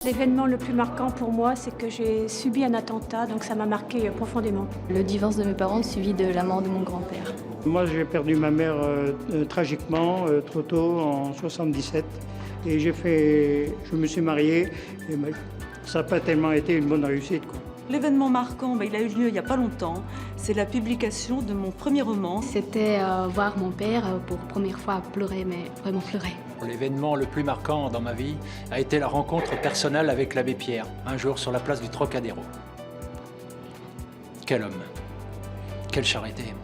L'événement le plus marquant pour moi, c'est que j'ai subi un attentat, donc ça m'a marqué profondément. Le divorce de mes parents suivi de la mort de mon grand-père. Moi, j'ai perdu ma mère tragiquement, trop tôt, en 77. Et je me suis marié, et ça n'a pas tellement été une bonne réussite, quoi. L'événement marquant, il a eu lieu il n'y a pas longtemps. C'est la publication de mon premier roman. C'était voir mon père pour première fois pleurer, mais vraiment pleurer. L'événement le plus marquant dans ma vie a été la rencontre personnelle avec l'abbé Pierre, un jour sur la place du Trocadéro. Quel homme, quelle charité,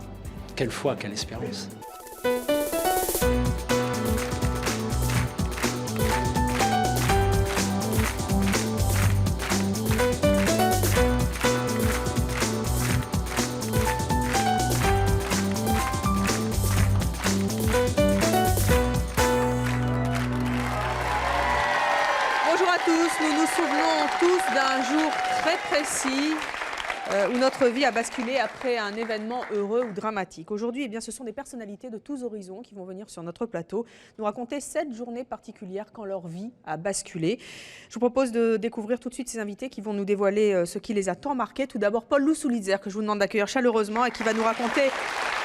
quelle foi, quelle espérance. Bonjour à tous, nous nous souvenons tous d'un jour très précis où notre vie a basculé après un événement heureux ou dramatique. Aujourd'hui, eh bien, ce sont des personnalités de tous horizons qui vont venir sur notre plateau nous raconter cette journée particulière quand leur vie a basculé. Je vous propose de découvrir tout de suite ces invités qui vont nous dévoiler ce qui les a tant marqués. Tout d'abord, Paul Lousoulitzer, que je vous demande d'accueillir chaleureusement et qui va nous raconter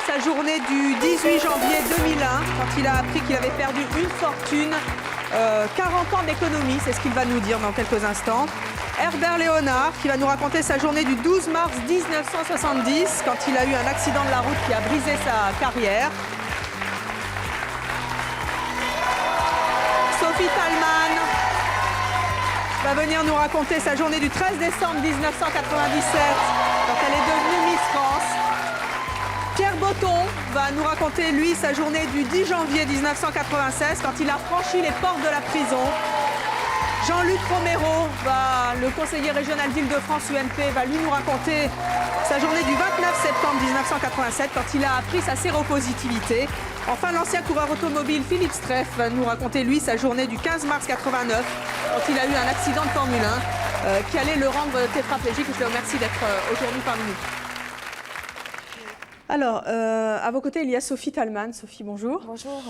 sa journée du 18 janvier 2001, quand il a appris qu'il avait perdu une fortune. 40 ans d'économie, c'est ce qu'il va nous dire dans quelques instants. Herbert Léonard, qui va nous raconter sa journée du 12 mars 1970, quand il a eu un accident de la route qui a brisé sa carrière. Sophie Thalmann va venir nous raconter sa journée du 13 décembre 1997, quand elle est devenue Miss France. Pierre Botton va nous raconter, lui, sa journée du 10 janvier 1996, quand il a franchi les portes de la prison. Jean-Luc Romero, le conseiller régional d'Île-de-France UMP, va lui nous raconter sa journée du 29 septembre 1987, quand il a appris sa séropositivité. Enfin, l'ancien coureur automobile Philippe Streff va nous raconter, lui, sa journée du 15 mars 89, quand il a eu un accident de Formule 1 qui allait le rendre tétraplégique. Je le remercie d'être aujourd'hui parmi nous. Alors, à vos côtés, il y a Sophie Thalmann. Sophie, bonjour. Bonjour.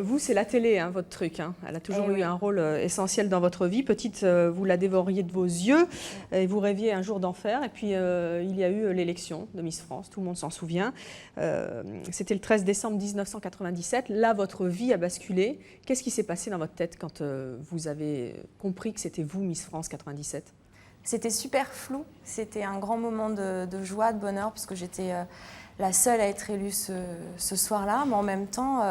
Vous, c'est la télé, hein, votre truc. Hein. Elle a toujours eu un rôle essentiel dans votre vie. Petite, vous la dévoriez de vos yeux et vous rêviez un jour d'en faire. Et puis, il y a eu l'élection de Miss France, tout le monde s'en souvient. C'était le 13 décembre 1997. Là, votre vie a basculé. Qu'est-ce qui s'est passé dans votre tête quand vous avez compris que c'était vous, Miss France 97 ? C'était super flou. C'était un grand moment de joie, de bonheur, parce que j'étais la seule à être élue ce soir-là. Mais en même temps,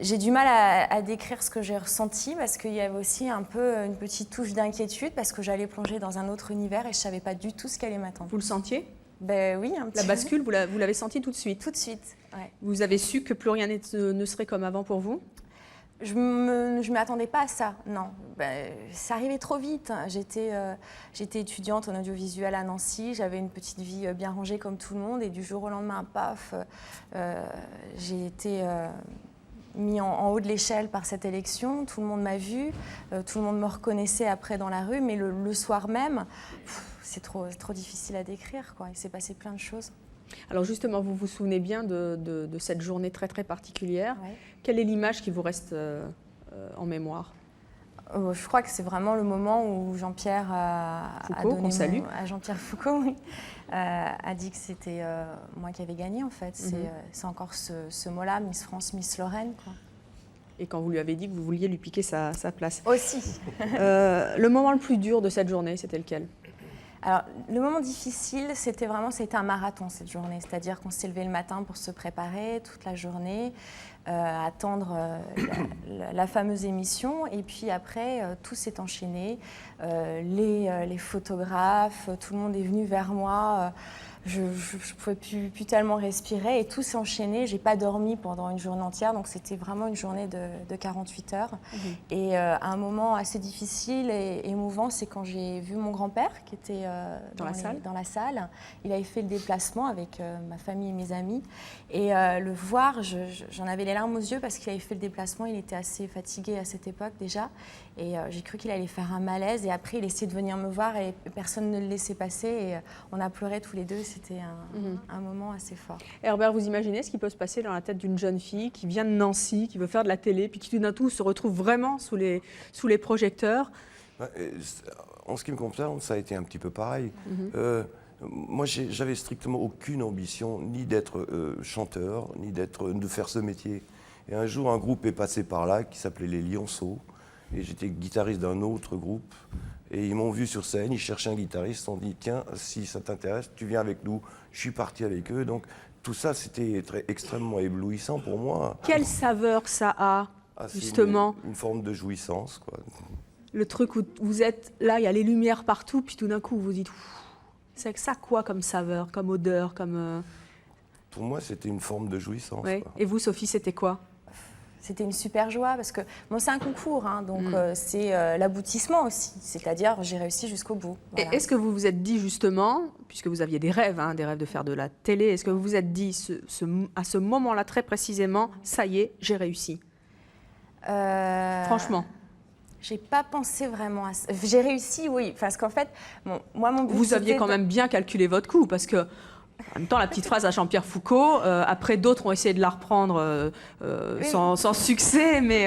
j'ai du mal à décrire ce que j'ai ressenti, parce qu'il y avait aussi un peu une petite touche d'inquiétude, parce que j'allais plonger dans un autre univers et je ne savais pas du tout ce qui allait m'attendre. Vous le sentiez ? Ben oui, un petit La peu. bascule, vous l'avez senti tout de suite ? Tout de suite, ouais. Vous avez su que plus rien ne serait comme avant pour vous ? Je ne m'attendais pas à ça, non. Ça arrivait trop vite. J'étais étudiante en audiovisuel à Nancy, j'avais une petite vie bien rangée comme tout le monde, et du jour au lendemain, paf, j'ai été mis en haut de l'échelle par cette élection. Tout le monde m'a vue, tout le monde me reconnaissait après dans la rue, mais le soir même, c'est trop difficile à décrire, quoi. Il s'est passé plein de choses. Alors justement, vous vous souvenez bien de cette journée très très particulière. Ouais. Quelle est l'image qui vous reste en mémoire ? Je crois que c'est vraiment le moment où Jean-Pierre Jean-Pierre Foucault, oui, a dit que c'était moi qui avais gagné, en fait. C'est encore ce mot-là, Miss France, Miss Lorraine, quoi. Et quand vous lui avez dit que vous vouliez lui piquer sa place. Aussi. Le moment le plus dur de cette journée, c'était lequel ? Alors, le moment difficile, c'était un marathon cette journée. C'est-à-dire qu'on s'est levé le matin pour se préparer toute la journée, attendre la fameuse émission. Et puis après, tout s'est enchaîné. Les photographes, tout le monde est venu vers moi. Je ne pouvais plus tellement respirer et tout s'est enchaîné. Je n'ai pas dormi pendant une journée entière, donc c'était vraiment une journée de 48 heures. Et un moment assez difficile et émouvant, c'est quand j'ai vu mon grand-père qui était dans la salle. Il avait fait le déplacement avec ma famille et mes amis. Et le voir, j'en avais les larmes aux yeux parce qu'il avait fait le déplacement, il était assez fatigué à cette époque déjà. Et j'ai cru qu'il allait faire un malaise. Et après, il essayait de venir me voir et personne ne le laissait passer. Et on a pleuré tous les deux. C'était un moment assez fort. Herbert, vous imaginez ce qui peut se passer dans la tête d'une jeune fille qui vient de Nancy, qui veut faire de la télé, puis qui tout d'un coup se retrouve vraiment sous les projecteurs? En ce qui me concerne, ça a été un petit peu pareil. Moi, j'avais strictement aucune ambition, ni d'être chanteur, ni de faire ce métier. Et un jour, un groupe est passé par là qui s'appelait les Lionceaux. Et j'étais guitariste d'un autre groupe. Et ils m'ont vu sur scène, ils cherchaient un guitariste. Ils se sont dit, tiens, si ça t'intéresse, tu viens avec nous. Je suis parti avec eux. Donc tout ça, c'était extrêmement éblouissant pour moi. Quelle saveur ça a, justement? Une forme de jouissance, quoi. Le truc où vous êtes là, il y a les lumières partout, puis tout d'un coup, vous vous dites, c'est ça quoi comme saveur, comme odeur, comme... Pour moi, c'était une forme de jouissance. Ouais. Quoi. Et vous, Sophie, c'était quoi? C'était une super joie parce que bon, c'est un concours, hein, donc c'est l'aboutissement aussi. C'est-à-dire, j'ai réussi jusqu'au bout. Voilà. Et est-ce que vous vous êtes dit justement, puisque vous aviez des rêves de faire de la télé, est-ce que vous vous êtes dit à ce moment-là très précisément, ça y est, j'ai réussi? Franchement. J'ai pas pensé vraiment à ça. J'ai réussi, oui, parce qu'en fait, bon, moi, mon but, vous aviez quand même bien calculé votre coup, parce que en même temps, la petite phrase à Jean-Pierre Foucault, après d'autres ont essayé de la reprendre sans succès, mais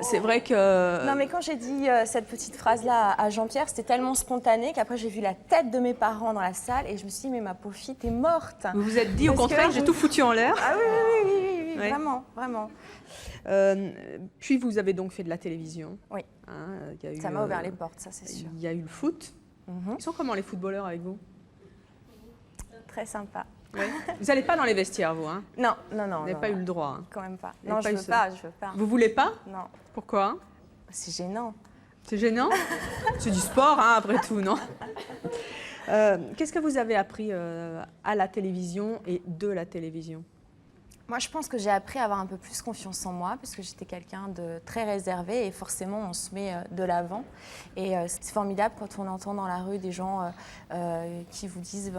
c'est vrai que... Non, mais quand j'ai dit cette petite phrase-là à Jean-Pierre, c'était tellement spontané qu'après j'ai vu la tête de mes parents dans la salle et je me suis dit, mais ma pauvre fille, t'es morte. Vous vous êtes dit, au contraire, j'ai tout foutu en l'air. Ah oui, Oui. vraiment, vraiment. Puis vous avez donc fait de la télévision. Oui, ça m'a ouvert les portes, ça c'est sûr. Il y a eu le foot. Ils sont comment les footballeurs avec vous? Très sympa. Ouais. Vous n'allez pas dans les vestiaires, vous, hein? Non. Vous n'avez pas eu le droit. Hein. Quand même pas. Vous Non, je veux pas. Vous voulez pas? Non. Pourquoi? C'est gênant. C'est gênant? C'est du sport, hein, après tout, non? Qu'est-ce que vous avez appris à la télévision et de la télévision? Moi, je pense que j'ai appris à avoir un peu plus confiance en moi parce que j'étais quelqu'un de très réservé et forcément, on se met de l'avant. Et c'est formidable quand on entend dans la rue des gens qui vous disent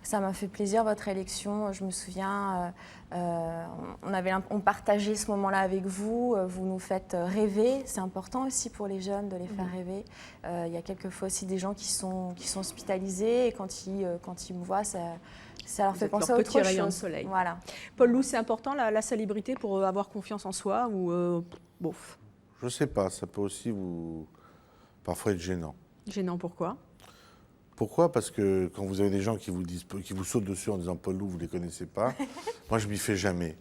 ça m'a fait plaisir votre élection. Je me souviens, on partageait ce moment-là avec vous. Vous nous faites rêver. C'est important aussi pour les jeunes de les faire rêver. Il y a quelquefois aussi des gens qui sont hospitalisés et quand ils me voient, ça leur fait penser à autre chose. Rayon de soleil. Voilà. Paul Lou, c'est important la célébrité pour avoir confiance en soi ou bof? Je ne sais pas, ça peut aussi parfois être gênant. Gênant, pourquoi? Pourquoi? Parce que quand vous avez des gens qui vous sautent dessus en disant Paul Lou, vous ne les connaissez pas, moi je m'y fais jamais.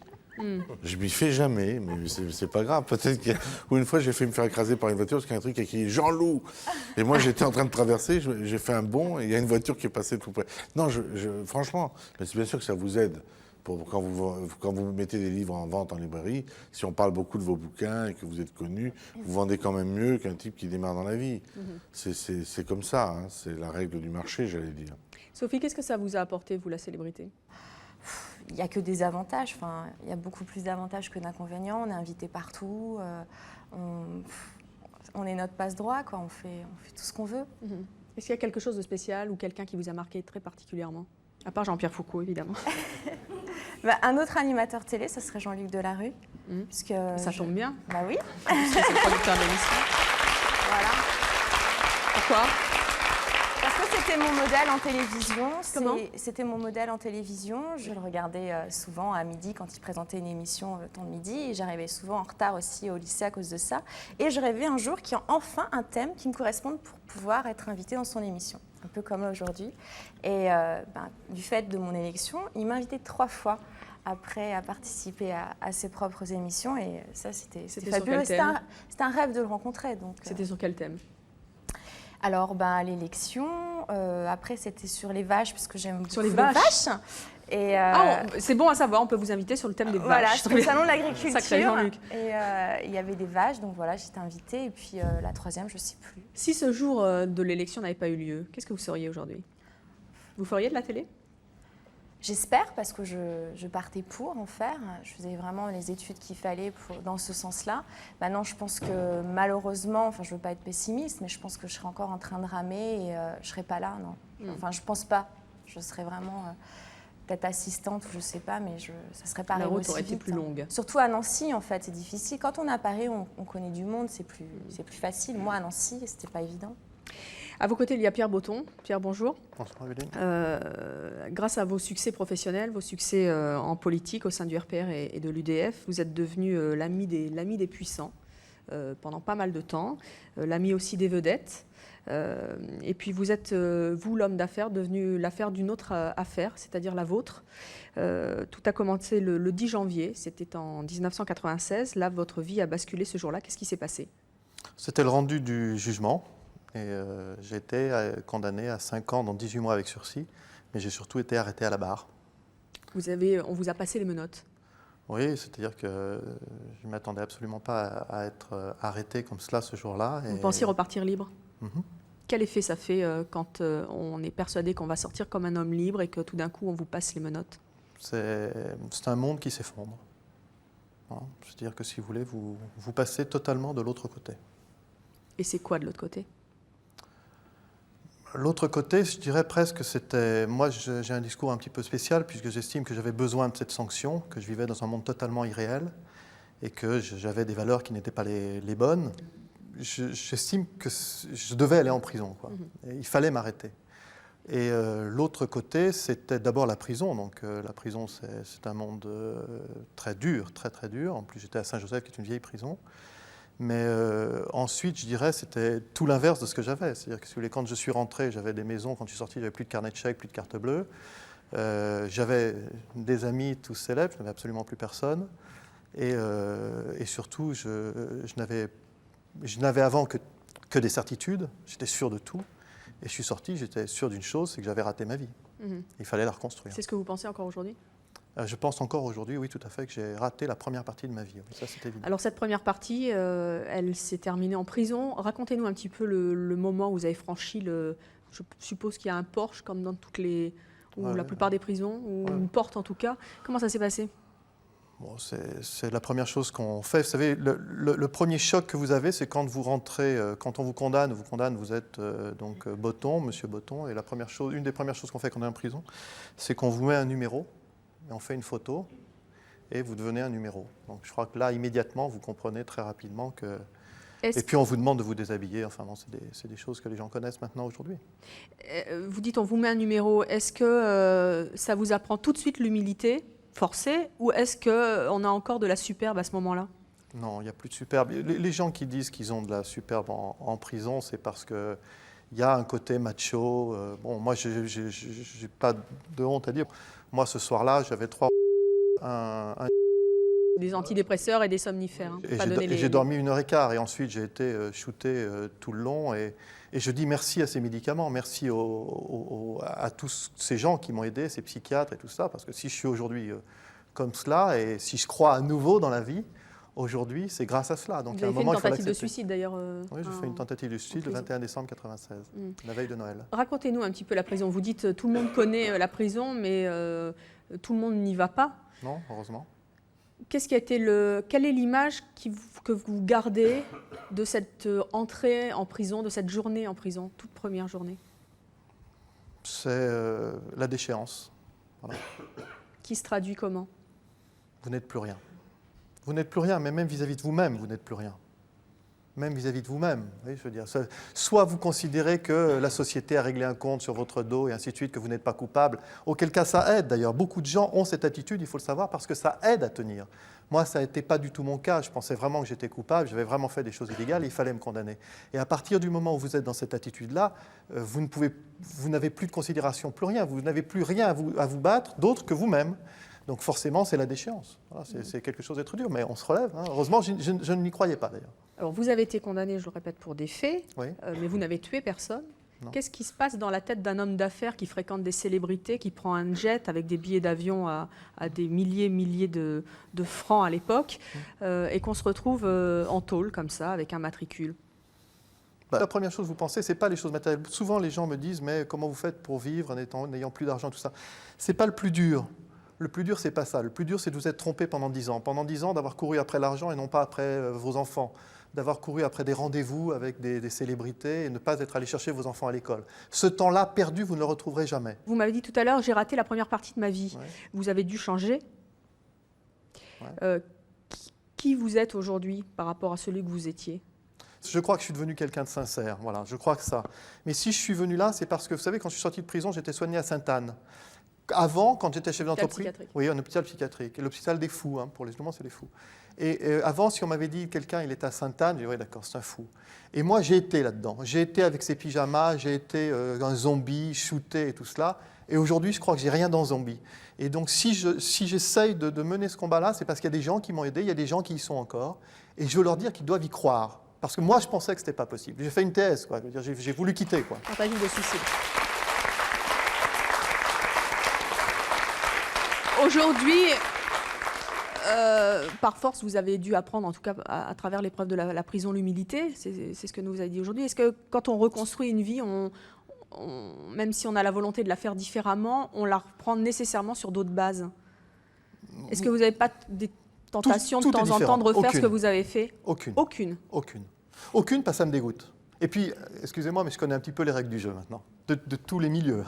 Je m'y fais jamais, mais c'est pas grave. Peut-être une fois j'ai fait me faire écraser par une voiture parce qu'il y a un truc qui a écrit Jean-Loup. Et moi j'étais en train de traverser, j'ai fait un bond et il y a une voiture qui est passée tout près. Non, franchement, mais c'est bien sûr que ça vous aide. Quand vous mettez des livres en vente en librairie, si on parle beaucoup de vos bouquins et que vous êtes connu, vous vendez quand même mieux qu'un type qui démarre dans la vie. C'est comme ça, hein, c'est la règle du marché, j'allais dire. Sophie, qu'est-ce que ça vous a apporté, vous, la célébrité? Il n'y a que des avantages, il y a beaucoup plus d'avantages que d'inconvénients. On est invité partout, on est notre passe-droit, quoi. On fait tout ce qu'on veut. Est-ce qu'il y a quelque chose de spécial ou quelqu'un qui vous a marqué très particulièrement? À part Jean-Pierre Foucault, évidemment. Un autre animateur télé, ce serait Jean-Luc Delarue. Parce que ça tombe bien. Bah oui. C'est le producteur de l'émission. Voilà. Pourquoi? Parce que c'était mon modèle en télévision. Comment? C'était mon modèle en télévision. Je le regardais souvent à midi quand il présentait une émission le temps de midi. Et j'arrivais souvent en retard aussi au lycée à cause de ça. Et je rêvais un jour qu'il y ait enfin un thème qui me corresponde pour pouvoir être invitée dans son émission. Un peu comme là aujourd'hui. Et du fait de mon élection, il m'a invitée 3 fois après à participer à ses propres émissions. Et ça, c'était fabuleux. C'était un rêve de le rencontrer. C'était sur quel thème? Alors, l'élection. Après, c'était sur les vaches, parce que j'aime beaucoup les vaches. Et c'est bon à savoir, on peut vous inviter sur le thème des vaches. Voilà, c'était le salon de l'agriculture. Sacré Jean-Luc. Et il y avait des vaches, donc voilà, j'étais invitée. Et puis la 3e, je ne sais plus. Si ce jour de l'élection n'avait pas eu lieu, qu'est-ce que vous seriez aujourd'hui? Vous feriez de la télé? J'espère, parce que je partais pour en faire. Je faisais vraiment les études qu'il fallait dans ce sens-là. Maintenant, je pense que malheureusement, je ne veux pas être pessimiste, mais je pense que je serai encore en train de ramer et je ne serai pas là, non. Enfin, je ne pense pas. Je serai vraiment peut-être assistante, je ne sais pas, mais ça serait pas La arrivé route aussi aurait été vite, plus longue. Surtout à Nancy, en fait, c'est difficile. Quand on est à Paris, on connaît du monde, c'est plus facile. Moi, à Nancy, c'était pas évident. À vos côtés, il y a Pierre Botton. Pierre, bonjour. Bonsoir, Evelyne. Grâce à vos succès professionnels, vos succès en politique au sein du RPR et de l'UDF, vous êtes devenu l'ami des puissants pendant pas mal de temps, l'ami aussi des vedettes. Et puis vous êtes, vous, l'homme d'affaires, devenu l'affaire d'une autre affaire, c'est-à-dire la vôtre. Tout a commencé le 10 janvier, c'était en 1996. Là, votre vie a basculé ce jour-là. Qu'est-ce qui s'est passé? C'était le rendu du jugement. Et j'ai été condamné à 5 ans, dans 18 mois avec sursis. Mais j'ai surtout été arrêté à la barre. On vous a passé les menottes? Oui, c'est-à-dire que je ne m'attendais absolument pas à être arrêté comme cela ce jour-là. Vous pensiez repartir libre? Mhm. Quel effet ça fait quand on est persuadé qu'on va sortir comme un homme libre et que tout d'un coup on vous passe les menottes? C'est un monde qui s'effondre. Voilà. C'est-à-dire que si vous voulez, vous passez totalement de l'autre côté. Et c'est quoi de l'autre côté? L'autre côté, je dirais presque, c'était... Moi, j'ai un discours un petit peu spécial puisque j'estime que j'avais besoin de cette sanction, que je vivais dans un monde totalement irréel et que j'avais des valeurs qui n'étaient pas les bonnes. J'estime que je devais aller en prison, quoi. Et il fallait m'arrêter. Et l'autre côté, c'était d'abord la prison. Donc la prison, c'est un monde très dur, très très dur. En plus, j'étais à Saint-Joseph, qui est une vieille prison. Mais ensuite, je dirais, c'était tout l'inverse de ce que j'avais. C'est-à-dire que si vous voulez, quand je suis rentré, j'avais des maisons. Quand je suis sorti, j'avais plus de carnet de chèques, plus de carte bleue. J'avais des amis tous célèbres, je n'avais absolument plus personne. Et surtout, je n'avais avant que des certitudes. J'étais sûr de tout. Et je suis sorti, j'étais sûr d'une chose, c'est que j'avais raté ma vie. Il fallait la reconstruire. C'est ce que vous pensez encore aujourd'hui? Je pense encore aujourd'hui, oui, tout à fait, que j'ai raté la première partie de ma vie. Oui, ça, c'est évident. Alors cette première partie, elle s'est terminée en prison. Racontez-nous un petit peu le moment où vous avez franchi je suppose qu'il y a un porche, comme dans la plupart des prisons, ou une porte en tout cas. Comment ça s'est passé? Bon, c'est la première chose qu'on fait. Vous savez, le premier choc que vous avez, c'est quand vous rentrez, quand on vous condamne, vous êtes donc Botton, monsieur Botton, et une des premières choses qu'on fait quand on est en prison, c'est qu'on vous met un numéro, et on fait une photo, et vous devenez un numéro. Donc je crois que là, immédiatement, vous comprenez très rapidement que... Et puis on vous demande de vous déshabiller, enfin bon, c'est des choses que les gens connaissent maintenant aujourd'hui. Vous dites on vous met un numéro, est-ce que ça vous apprend tout de suite l'humilité forcée, ou est-ce qu'on a encore de la superbe à ce moment-là? Non, il n'y a plus de superbe. Les gens qui disent qu'ils ont de la superbe en prison, c'est parce qu'il y a un côté macho. Bon, moi, je n'ai pas de honte à dire. Moi, ce soir-là, j'avais des antidépresseurs et des somnifères. Hein, et j'ai dormi 1h15 et ensuite j'ai été shooté tout le long. Et je dis merci à ces médicaments, merci à tous ces gens qui m'ont aidé, ces psychiatres et tout ça, parce que si je suis aujourd'hui comme cela et si je crois à nouveau dans la vie, aujourd'hui, c'est grâce à cela. Donc, vous avez fait une tentative de suicide d'ailleurs Oui, j'ai fait une tentative de suicide le 21 décembre 1996, la veille de Noël. Racontez-nous un petit peu la prison. Vous dites tout le monde connaît la prison, mais tout le monde n'y va pas. Non, heureusement. Quelle est l'image que vous gardez de cette entrée en prison, de cette journée en prison, toute première journée? C'est la déchéance. Voilà. Qui se traduit comment? Vous n'êtes plus rien. Vous n'êtes plus rien, mais même vis-à-vis de vous-même, vous n'êtes plus rien. Même vis-à-vis de vous-même. Oui, je veux dire, soit vous considérez que la société a réglé un compte sur votre dos et ainsi de suite, que vous n'êtes pas coupable, auquel cas ça aide d'ailleurs. Beaucoup de gens ont cette attitude, il faut le savoir, parce que ça aide à tenir. Moi, ça n'était pas du tout mon cas. Je pensais vraiment que j'étais coupable, j'avais vraiment fait des choses illégales et il fallait me condamner. Et à partir du moment où vous êtes dans cette attitude-là, vous n'avez plus de considération, plus rien. Vous n'avez plus rien à vous battre d'autre que vous-même. Donc forcément, c'est la déchéance. Voilà, c'est quelque chose d'être dur, mais on se relève. Hein. Heureusement, je ne n'y croyais pas d'ailleurs. Alors vous avez été condamné, je le répète, pour des faits, oui. Mais vous n'avez tué personne. Qu'est-ce qui se passe dans la tête d'un homme d'affaires qui fréquente des célébrités, qui prend un jet avec des billets d'avion à des milliers de francs à l'époque, et qu'on se retrouve en tôle comme ça, avec un matricule? La première chose que vous pensez, ce n'est pas les choses matérielles. Souvent, les gens me disent, mais comment vous faites pour vivre en n'ayant plus d'argent, tout ça? Ce n'est pas le plus dur. Le plus dur, c'est pas ça. Le plus dur, c'est de vous être trompé pendant 10 ans. Pendant 10 ans, d'avoir couru après l'argent et non pas après vos enfants. d'avoir couru après des rendez-vous avec des célébrités et ne pas être allé chercher vos enfants à l'école. Ce temps-là perdu, vous ne le retrouverez jamais. Vous m'avez dit tout à l'heure, j'ai raté la première partie de ma vie. Ouais. Vous avez dû changer. Ouais. Qui vous êtes aujourd'hui par rapport à celui que vous étiez? Je crois que je suis devenu quelqu'un de sincère, voilà, je crois que ça. Mais si je suis venu là, c'est parce que, vous savez, quand je suis sorti de prison, j'étais soigné à Sainte-Anne. Avant, quand j'étais chef d'entreprise... Oui, un hôpital psychiatrique. Et l'hôpital des fous, pour les moments, c'est les fous. Et avant, si on m'avait dit quelqu'un, il est à Sainte-Anne, je disais, oui, d'accord, c'est un fou. Et moi, j'ai été là-dedans. J'ai été avec ses pyjamas, j'ai été un zombie, shooté et tout cela. Et aujourd'hui, je crois que j'ai rien dans zombie. Et donc, si j'essaye de mener ce combat-là, c'est parce qu'il y a des gens qui m'ont aidé, il y a des gens qui y sont encore. Et je veux leur dire qu'ils doivent y croire. Parce que moi, je pensais que ce n'était pas possible. J'ai fait une thèse, quoi. J'ai voulu quitter, quoi. Tentative de suicide. Aujourd'hui, par force, vous avez dû apprendre, en tout cas à travers l'épreuve de la prison, l'humilité. C'est ce que nous vous avez dit aujourd'hui. Est-ce que quand on reconstruit une vie, même si on a la volonté de la faire différemment, on la reprend nécessairement sur d'autres bases? Est-ce que vous n'avez pas des tentations de temps en temps de refaire ce que vous avez fait? Aucune. Aucune. Aucune. Aucune, parce que ça me dégoûte. Et puis, excusez-moi, mais je connais un petit peu les règles du jeu maintenant, de tous les milieux.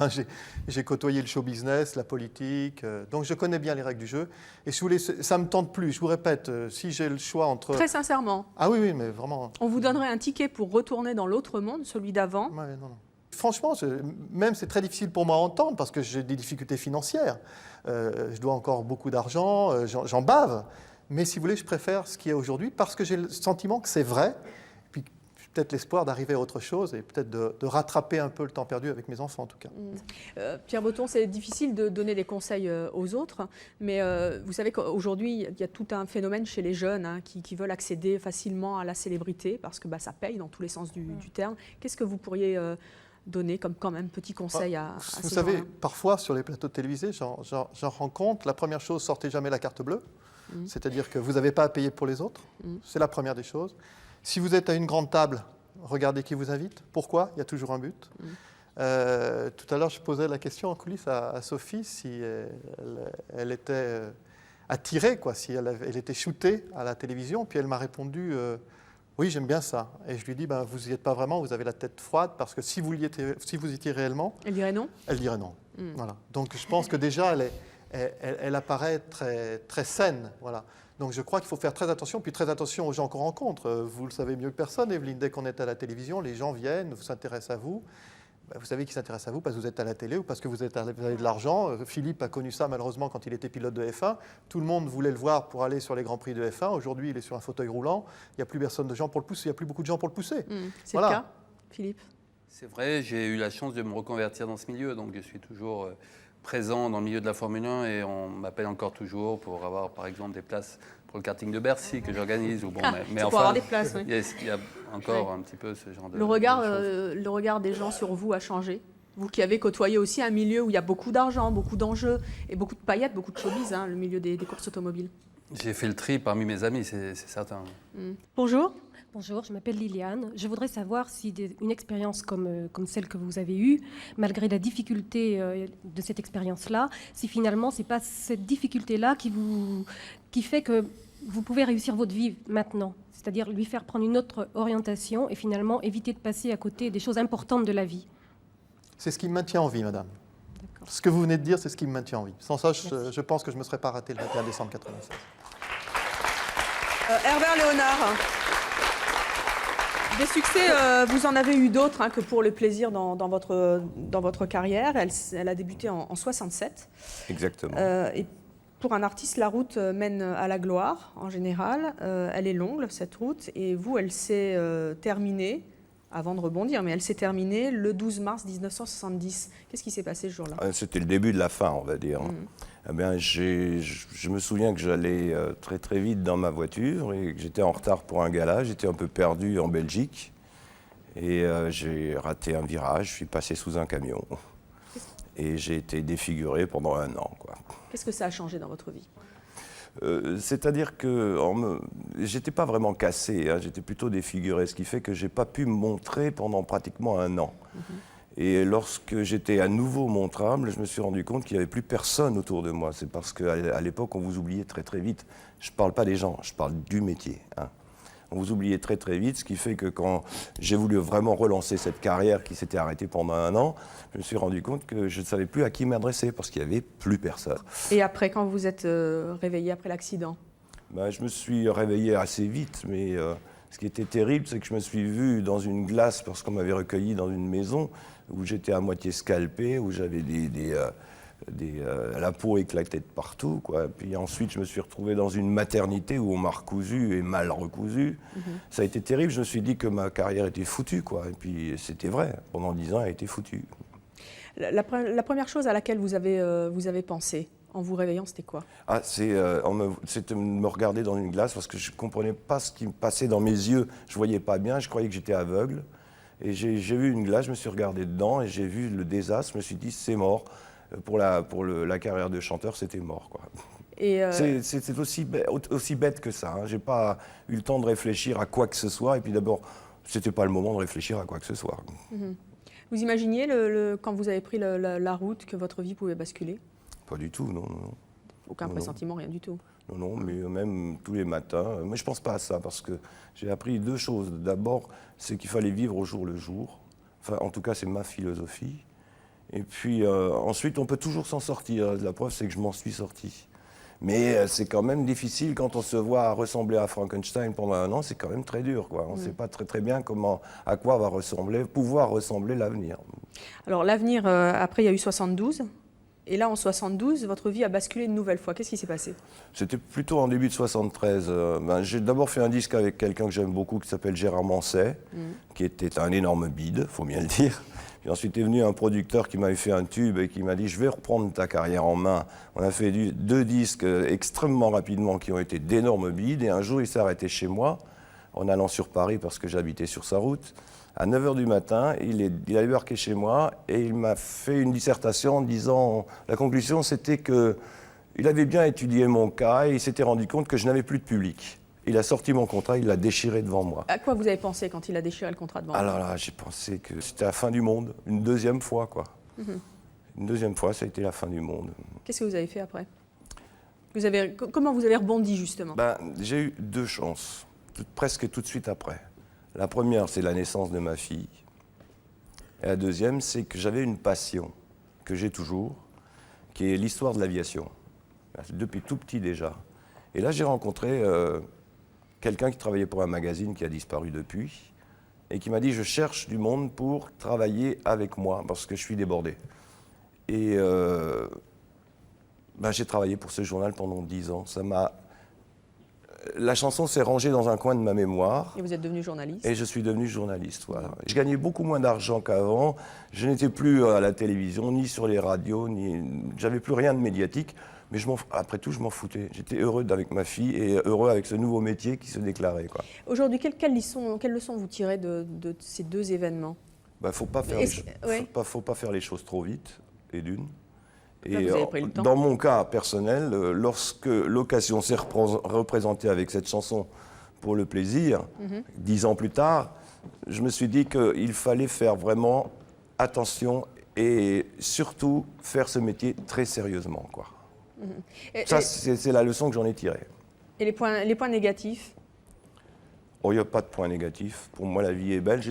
J'ai côtoyé le show business, la politique, donc je connais bien les règles du jeu. Et si vous voulez, ça ne me tente plus. Je vous répète, si j'ai le choix entre... Très sincèrement. Ah oui, oui, mais vraiment... On vous donnerait un ticket pour retourner dans l'autre monde, celui d'avant. Ouais, non. Franchement, même c'est très difficile pour moi à entendre parce que j'ai des difficultés financières. Je dois encore beaucoup d'argent, j'en bave. Mais si vous voulez, je préfère ce qu'il y a aujourd'hui parce que j'ai le sentiment que c'est vrai. Puis peut-être l'espoir d'arriver à autre chose et peut-être de rattraper un peu le temps perdu avec mes enfants en tout cas. Pierre Botton, c'est difficile de donner des conseils aux autres, mais vous savez qu'aujourd'hui, il y a tout un phénomène chez les jeunes qui veulent accéder facilement à la célébrité parce que ça paye dans tous les sens du terme. Qu'est-ce que vous pourriez donner comme quand même petit conseil à ces Vous savez, gens-là? parfois sur les plateaux de télévisés, j'en rencontre. La première chose, sortez jamais la carte bleue. C'est-à-dire que vous n'avez pas à payer pour les autres. C'est la première des choses. Si vous êtes à une grande table, regardez qui vous invite. Pourquoi? Il y a toujours un but. Tout à l'heure, je posais la question en coulisses à Sophie si elle était attirée, si elle était shootée à la télévision. Puis elle m'a répondu oui, j'aime bien ça. Et je lui dis vous n'y êtes pas vraiment, vous avez la tête froide parce que si vous y étiez réellement... Elle dirait non? Elle dirait non. Voilà. Donc je pense que déjà, elle apparaît très, très saine. Voilà. Donc je crois qu'il faut faire très attention, puis très attention aux gens qu'on rencontre. Vous le savez mieux que personne, Evelyne, dès qu'on est à la télévision, les gens viennent, s'intéressent à vous. Vous savez qu'ils s'intéressent à vous parce que vous êtes à la télé ou parce que vous avez de l'argent. Philippe a connu ça malheureusement quand il était pilote de F1. Tout le monde voulait le voir pour aller sur les Grands Prix de F1. Aujourd'hui, il est sur un fauteuil roulant. Il n'y a plus personne de gens pour le pousser. Il n'y a plus beaucoup de gens pour le pousser. C'est le cas, Philippe? C'est vrai, j'ai eu la chance de me reconvertir dans ce milieu. Donc je suis toujours présent dans le milieu de la Formule 1 et on m'appelle encore toujours pour avoir par exemple des places pour le karting de Bercy que j'organise. Mais enfin, avoir des places, oui. Il y a encore un petit peu ce genre de le regard des gens sur vous a changé. Vous qui avez côtoyé aussi un milieu où il y a beaucoup d'argent, beaucoup d'enjeux et beaucoup de paillettes, beaucoup de showbiz, le milieu des courses automobiles. J'ai fait le tri parmi mes amis, c'est certain. Bonjour. Bonjour, je m'appelle Liliane. Je voudrais savoir si une expérience comme celle que vous avez eue, malgré la difficulté de cette expérience-là, si finalement ce n'est pas cette difficulté-là qui fait que vous pouvez réussir votre vie maintenant, c'est-à-dire lui faire prendre une autre orientation et finalement éviter de passer à côté des choses importantes de la vie. C'est ce qui me maintient en vie, madame. Ce que vous venez de dire, c'est ce qui me maintient en vie. Sans ça, je pense que je ne me serais pas raté le 21 décembre 1996. Herbert Léonard. Des succès, vous en avez eu d'autres que pour le plaisir dans votre carrière. Elle a débuté en 1967. Exactement. Et pour un artiste, la route mène à la gloire, en général. Elle est longue, cette route. Et vous, elle s'est terminée, avant de rebondir, mais elle s'est terminée le 12 mars 1970. Qu'est-ce qui s'est passé ce jour-là? C'était le début de la fin, on va dire. Eh bien, je me souviens que j'allais très très vite dans ma voiture et que j'étais en retard pour un gala. J'étais un peu perdu en Belgique et j'ai raté un virage. Je suis passé sous un camion et j'ai été défiguré pendant 1 an. Qu'est-ce que ça a changé dans votre vie? C'est-à-dire que j'étais pas vraiment cassé, j'étais plutôt défiguré, ce qui fait que j'ai pas pu me montrer pendant pratiquement 1 an. Et lorsque j'étais à nouveau montrable, je me suis rendu compte qu'il n'y avait plus personne autour de moi. C'est parce qu'à l'époque, on vous oubliait très très vite. Je ne parle pas des gens, je parle du métier. on vous oubliait très très vite, ce qui fait que quand j'ai voulu vraiment relancer cette carrière qui s'était arrêtée pendant 1 an, je me suis rendu compte que je ne savais plus à qui m'adresser parce qu'il n'y avait plus personne. Et après, quand vous êtes réveillé après l'accident? Je me suis réveillé assez vite, mais ce qui était terrible, c'est que je me suis vu dans une glace parce qu'on m'avait recueilli dans une maison où j'étais à moitié scalpé, où j'avais la peau éclatait de partout, quoi. Puis ensuite, je me suis retrouvé dans une maternité où on m'a recousu et mal recousu. Ça a été terrible. Je me suis dit que ma carrière était foutue, quoi. Et puis c'était vrai. Pendant 10 ans, elle a été foutue. La première chose à laquelle vous avez pensé en vous réveillant, c'était quoi? C'était de me regarder dans une glace parce que je ne comprenais pas ce qui me passait dans mes yeux. Je ne voyais pas bien. Je croyais que j'étais aveugle. Et j'ai vu une glace, je me suis regardé dedans et j'ai vu le désastre. Je me suis dit, c'est mort. Pour la carrière de chanteur, c'était mort, quoi. C'est aussi bête que ça. Hein. Je n'ai pas eu le temps de réfléchir à quoi que ce soit. Et puis d'abord, ce n'était pas le moment de réfléchir à quoi que ce soit. Vous imaginiez, quand vous avez pris la route, que votre vie pouvait basculer? Pas du tout, non. Aucun pressentiment, rien du tout? Non, mais même tous les matins. Mais je ne pense pas à ça parce que j'ai appris 2 choses. D'abord, c'est qu'il fallait vivre au jour le jour. Enfin, en tout cas, c'est ma philosophie. Et puis ensuite, on peut toujours s'en sortir. La preuve, c'est que je m'en suis sorti. Mais c'est quand même difficile quand on se voit ressembler à Frankenstein pendant 1 an. C'est quand même très dur, quoi. On ne sait pas très bien à quoi va pouvoir ressembler l'avenir. Alors l'avenir, après, il y a eu 72. Et là, en 72, votre vie a basculé une nouvelle fois. Qu'est-ce qui s'est passé? C'était plutôt en début de 73. J'ai d'abord fait un disque avec quelqu'un que j'aime beaucoup, qui s'appelle Gérard Manset, qui était un énorme bide, il faut bien le dire. Puis ensuite est venu un producteur qui m'avait fait un tube et qui m'a dit « Je vais reprendre ta carrière en main ». On a fait 2 disques extrêmement rapidement qui ont été d'énormes bides. Et un jour, il s'est arrêté chez moi, en allant sur Paris parce que j'habitais sur sa route. À 9 h du matin, il a débarqué chez moi et il m'a fait une dissertation en disant... La conclusion, c'était qu'il avait bien étudié mon cas et il s'était rendu compte que je n'avais plus de public. Il a sorti mon contrat, il l'a déchiré devant moi. À quoi vous avez pensé quand il a déchiré le contrat devant vous? Alors là, j'ai pensé que c'était la fin du monde, une 2e fois, quoi. Une 2e fois, ça a été la fin du monde. Qu'est-ce que vous avez fait après? Comment vous avez rebondi, justement? J'ai eu 2 chances, presque tout de suite après. La première, c'est la naissance de ma fille. Et la deuxième, c'est que j'avais une passion, que j'ai toujours, qui est l'histoire de l'aviation. Depuis tout petit déjà. Et là, j'ai rencontré quelqu'un qui travaillait pour un magazine qui a disparu depuis, et qui m'a dit « Je cherche du monde pour travailler avec moi, parce que je suis débordé. » Et j'ai travaillé pour ce journal pendant 10 ans. La chanson s'est rangée dans un coin de ma mémoire. Et vous êtes devenu journaliste? Et je suis devenu journaliste, voilà. Je gagnais beaucoup moins d'argent qu'avant. Je n'étais plus à la télévision, ni sur les radios, j'avais plus rien de médiatique. Mais après tout, je m'en foutais. J'étais heureux avec ma fille et heureux avec ce nouveau métier qui se déclarait, quoi. Aujourd'hui, quelle leçon vous tirez de ces 2 événements? Faut pas faire les choses trop vite, et d'une. Et dans mon cas personnel, lorsque l'occasion s'est représentée avec cette chanson pour le plaisir, 10 ans plus tard, je me suis dit qu'il fallait faire vraiment attention et surtout faire ce métier très sérieusement, quoi. C'est la leçon que j'en ai tirée. Et les points négatifs? Il n'y a pas de points négatifs. Pour moi, la vie est belle.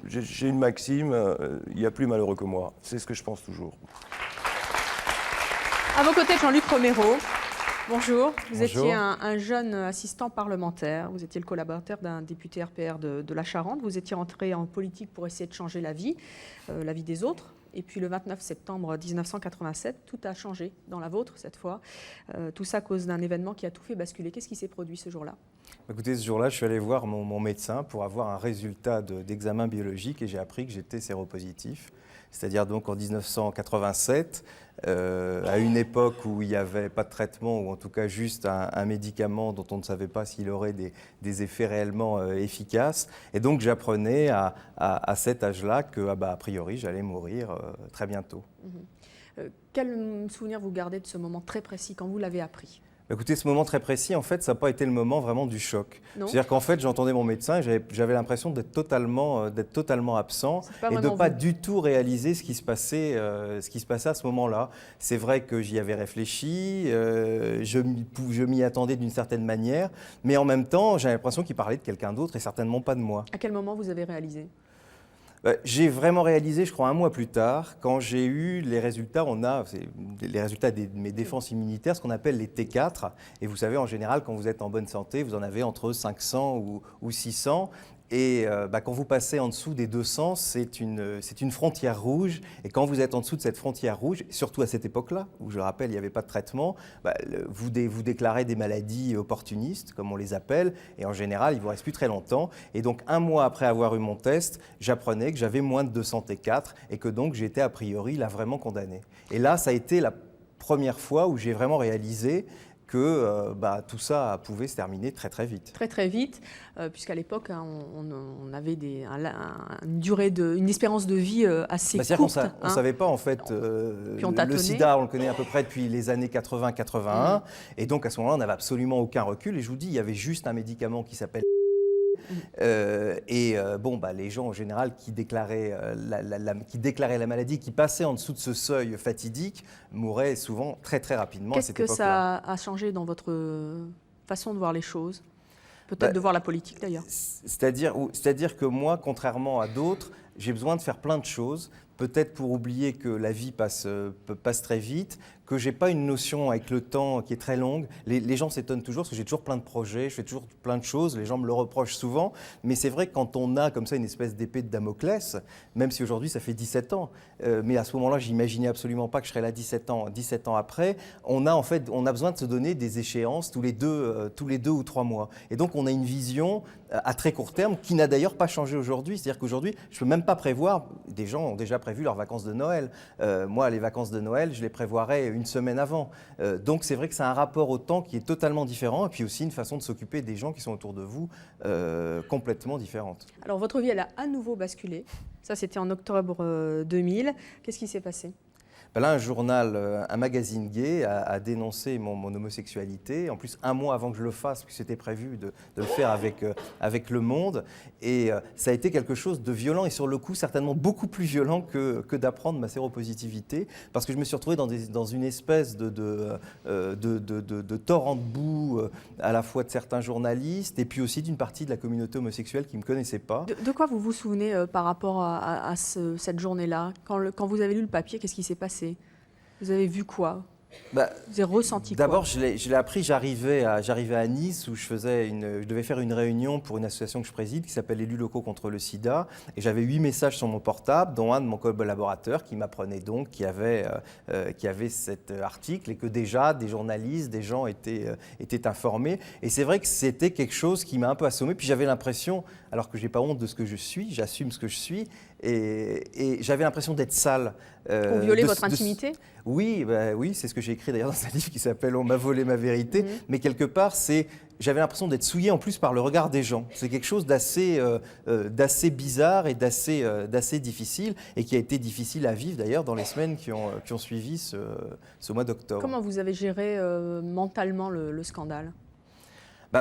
J'ai une maxime, il n'y a plus malheureux que moi. C'est ce que je pense toujours. À vos côtés, Jean-Luc Romero. Bonjour. Vous Bonjour. étiez un jeune assistant parlementaire. Vous étiez le collaborateur d'un député RPR de la Charente. Vous étiez entré en politique pour essayer de changer la vie des autres. Et puis le 29 septembre 1987, tout a changé dans la vôtre cette fois. Tout ça à cause d'un événement qui a tout fait basculer. Qu'est-ce qui s'est produit ce jour-là? Écoutez, ce jour-là, je suis allé voir mon médecin pour avoir un résultat d'examen biologique et j'ai appris que j'étais séropositif. C'est-à-dire donc en 1987, à une époque où il n'y avait pas de traitement, ou en tout cas juste un médicament dont on ne savait pas s'il aurait des effets réellement efficaces. Et donc j'apprenais à cet âge-là que, a priori, j'allais mourir très bientôt. Quel souvenir vous gardez de ce moment très précis quand vous l'avez appris? Écoutez, ce moment très précis, en fait, ça n'a pas été le moment vraiment du choc. C'est-à-dire qu'en fait, j'entendais mon médecin et j'avais l'impression d'être totalement absent et de ne pas du tout réaliser ce qui se passait à ce moment-là. C'est vrai que j'y avais réfléchi, je m'y attendais d'une certaine manière, mais en même temps, j'avais l'impression qu'il parlait de quelqu'un d'autre et certainement pas de moi. À quel moment vous avez réalisé ? J'ai vraiment réalisé, je crois, un mois plus tard, quand j'ai eu les résultats, les résultats de mes défenses immunitaires, ce qu'on appelle les T4. Et vous savez, en général, quand vous êtes en bonne santé, vous en avez entre 500 ou 600. Et quand vous passez en dessous des 200, c'est une frontière rouge. Et quand vous êtes en dessous de cette frontière rouge, surtout à cette époque-là, où je rappelle, il n'y avait pas de traitement, vous déclarez des maladies opportunistes, comme on les appelle, et en général, il ne vous reste plus très longtemps. Et donc, un mois après avoir eu mon test, j'apprenais que j'avais moins de 200 T4 et que donc j'étais a priori là vraiment condamné. Et là, ça a été la première fois où j'ai vraiment réalisé que tout ça pouvait se terminer très très vite. Très très vite, puisqu'à l'époque, on avait une espérance de vie assez courte. On ne savait pas en fait, le sida, on le connaît à peu près depuis les années 80-81, et donc à ce moment-là, on n'avait absolument aucun recul, et je vous dis, il y avait juste un médicament qui s'appelle les gens en général qui déclaraient la maladie, qui passaient en dessous de ce seuil fatidique, mouraient souvent très très rapidement. Qu'est-ce que ça a changé dans votre façon de voir les choses ? Peut-être de voir la politique d'ailleurs. C'est-à-dire que moi, contrairement à d'autres, j'ai besoin de faire plein de choses, peut-être pour oublier que la vie passe très vite, que je n'ai pas une notion avec le temps qui est très longue. Les gens s'étonnent toujours parce que j'ai toujours plein de projets, je fais toujours plein de choses, les gens me le reprochent souvent, mais c'est vrai que quand on a comme ça une espèce d'épée de Damoclès, même si aujourd'hui ça fait 17 ans, mais à ce moment-là, j'imaginais absolument pas que je serais là 17 ans après, on a besoin de se donner des échéances tous les 2 ou 3 mois. Et donc on a une vision à très court terme qui n'a d'ailleurs pas changé aujourd'hui. C'est-à-dire qu'aujourd'hui, je ne peux même pas prévoir, des gens ont déjà prévu leurs vacances de Noël. Moi, les vacances de Noël, je les prévoirais une semaine avant. Donc c'est vrai que c'est un rapport au temps qui est totalement différent et puis aussi une façon de s'occuper des gens qui sont autour de vous complètement différente. Alors votre vie, elle a à nouveau basculé. Ça, c'était en octobre 2000. Qu'est-ce qui s'est passé ? Là, un journal, un magazine gay a dénoncé mon homosexualité. En plus, un mois avant que je le fasse, puisque c'était prévu de le faire avec Le Monde. Et ça a été quelque chose de violent et sur le coup, certainement beaucoup plus violent que d'apprendre ma séropositivité. Parce que je me suis retrouvé dans une espèce de torrent de boue à la fois de certains journalistes et puis aussi d'une partie de la communauté homosexuelle qui ne me connaissait pas. De quoi vous vous souvenez par rapport à cette journée-là ? Quand vous avez lu le papier, qu'est-ce qui s'est passé ? Vous avez vu quoi ? Vous avez ressenti quoi ? D'abord, je l'ai appris, j'arrivais à Nice où je devais faire une réunion pour une association que je préside qui s'appelle Élus locaux contre le sida. Et j'avais 8 messages sur mon portable, dont un de mon collaborateur qui m'apprenait donc qu'il y avait cet article et que déjà des journalistes, des gens étaient informés. Et c'est vrai que c'était quelque chose qui m'a un peu assommé. Puis j'avais l'impression, alors que je n'ai pas honte de ce que je suis, j'assume ce que je suis, et j'avais l'impression d'être sale. Pour violer votre intimité ? Oui, c'est ce que j'ai écrit d'ailleurs dans un livre qui s'appelle « On m'a volé ma vérité ». Mais quelque part, j'avais l'impression d'être souillé en plus par le regard des gens. C'est quelque chose d'assez bizarre et d'assez difficile et qui a été difficile à vivre d'ailleurs dans les semaines qui ont suivi ce mois d'octobre. Comment vous avez géré mentalement le scandale ?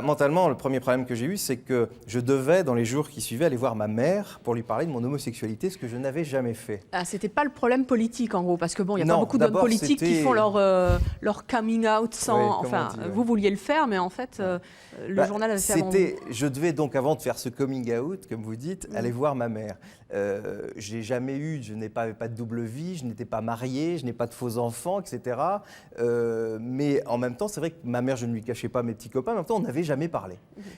Mentalement, le premier problème que j'ai eu, c'est que je devais, dans les jours qui suivaient, aller voir ma mère pour lui parler de mon homosexualité, ce que je n'avais jamais fait. Ah, c'était pas le problème politique, en gros, parce que bon, il n'y a pas beaucoup d'hommes politiques qui font leur coming out sans... Vous vouliez le faire, mais en fait, le journal avait fait avant vous. Je devais donc, avant de faire ce coming out, comme vous dites, aller voir ma mère. Je n'ai pas de double vie, je n'étais pas marié, je n'ai pas de faux enfants, etc. Mais en même temps, c'est vrai que ma mère, je ne lui cachais pas mes petits copains, en même temps, on n'avait jamais parlé.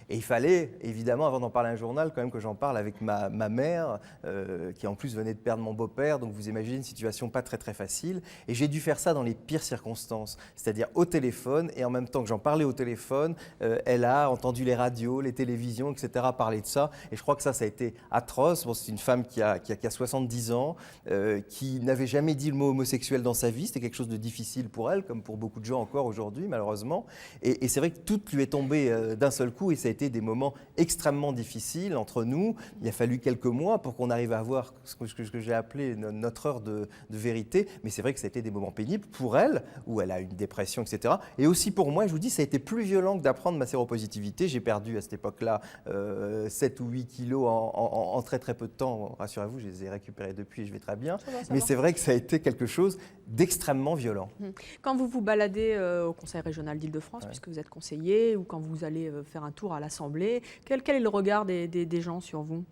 Et il fallait, évidemment, avant d'en parler à un journal, quand même que j'en parle avec ma mère, qui en plus venait de perdre mon beau-père, donc vous imaginez une situation pas très très facile. Et j'ai dû faire ça dans les pires circonstances, c'est-à-dire au téléphone, et en même temps que j'en parlais au téléphone, elle a entendu les radios, les télévisions, etc. parler de ça. Et je crois que ça a été atroce. Bon, c'est une femme qui a 70 ans, qui n'avait jamais dit le mot homosexuel dans sa vie. C'était quelque chose de difficile pour elle, comme pour beaucoup de gens encore aujourd'hui, malheureusement. Et c'est vrai que tout lui est tombé d'un seul coup et ça a été des moments extrêmement difficiles entre nous. Il a fallu quelques mois pour qu'on arrive à avoir ce que j'ai appelé notre heure de vérité. Mais c'est vrai que ça a été des moments pénibles pour elle, où elle a une dépression, etc. Et aussi pour moi, je vous dis, ça a été plus violent que d'apprendre ma séropositivité. J'ai perdu à cette époque-là 7 ou 8 kilos en très très peu de temps. Rassurez-vous, je les ai récupérés depuis et je vais très bien. Mais c'est vrai que ça a été quelque chose d'extrêmement violent. Quand vous vous baladez au Conseil régional d'Île-de-France, puisque vous êtes conseiller, ou quand vous allez faire un tour à l'Assemblée, quel est le regard des gens sur vous?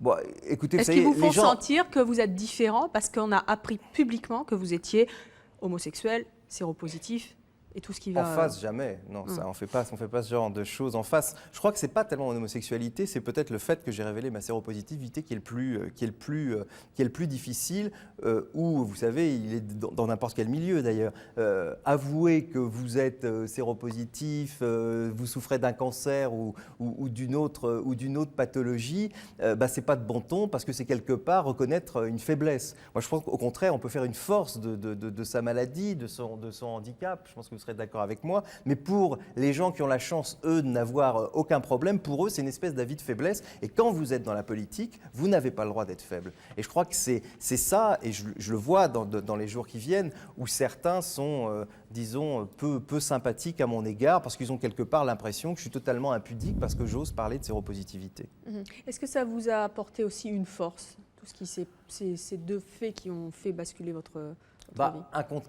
Bon, écoutez, est-ce qu'ils vous font sentir que vous êtes différent parce qu'on a appris publiquement que vous étiez homosexuel, séropositif et tout ce qui va... En face, jamais. Non, ça, on fait pas ce genre de choses en face. Je crois que c'est pas tellement mon homosexualité, c'est peut-être le fait que j'ai révélé ma séropositivité qui est le plus difficile, où, vous savez, il est dans n'importe quel milieu d'ailleurs. Avouer que vous êtes séropositif, vous souffrez d'un cancer ou d'une autre pathologie, c'est pas de bon ton parce que c'est quelque part reconnaître une faiblesse. Moi, je pense qu'au contraire, on peut faire une force de sa maladie, de son handicap. Je pense que vous serez d'accord avec moi, mais pour les gens qui ont la chance, eux, de n'avoir aucun problème, pour eux, c'est une espèce d'avis de faiblesse. Et quand vous êtes dans la politique, vous n'avez pas le droit d'être faible. Et je crois que c'est ça, et je le vois dans les jours qui viennent, où certains sont, disons, peu sympathiques à mon égard, parce qu'ils ont quelque part l'impression que je suis totalement impudique parce que j'ose parler de séropositivité. Est-ce que ça vous a apporté aussi une force, tout ce qui ces deux faits qui ont fait basculer votre vie?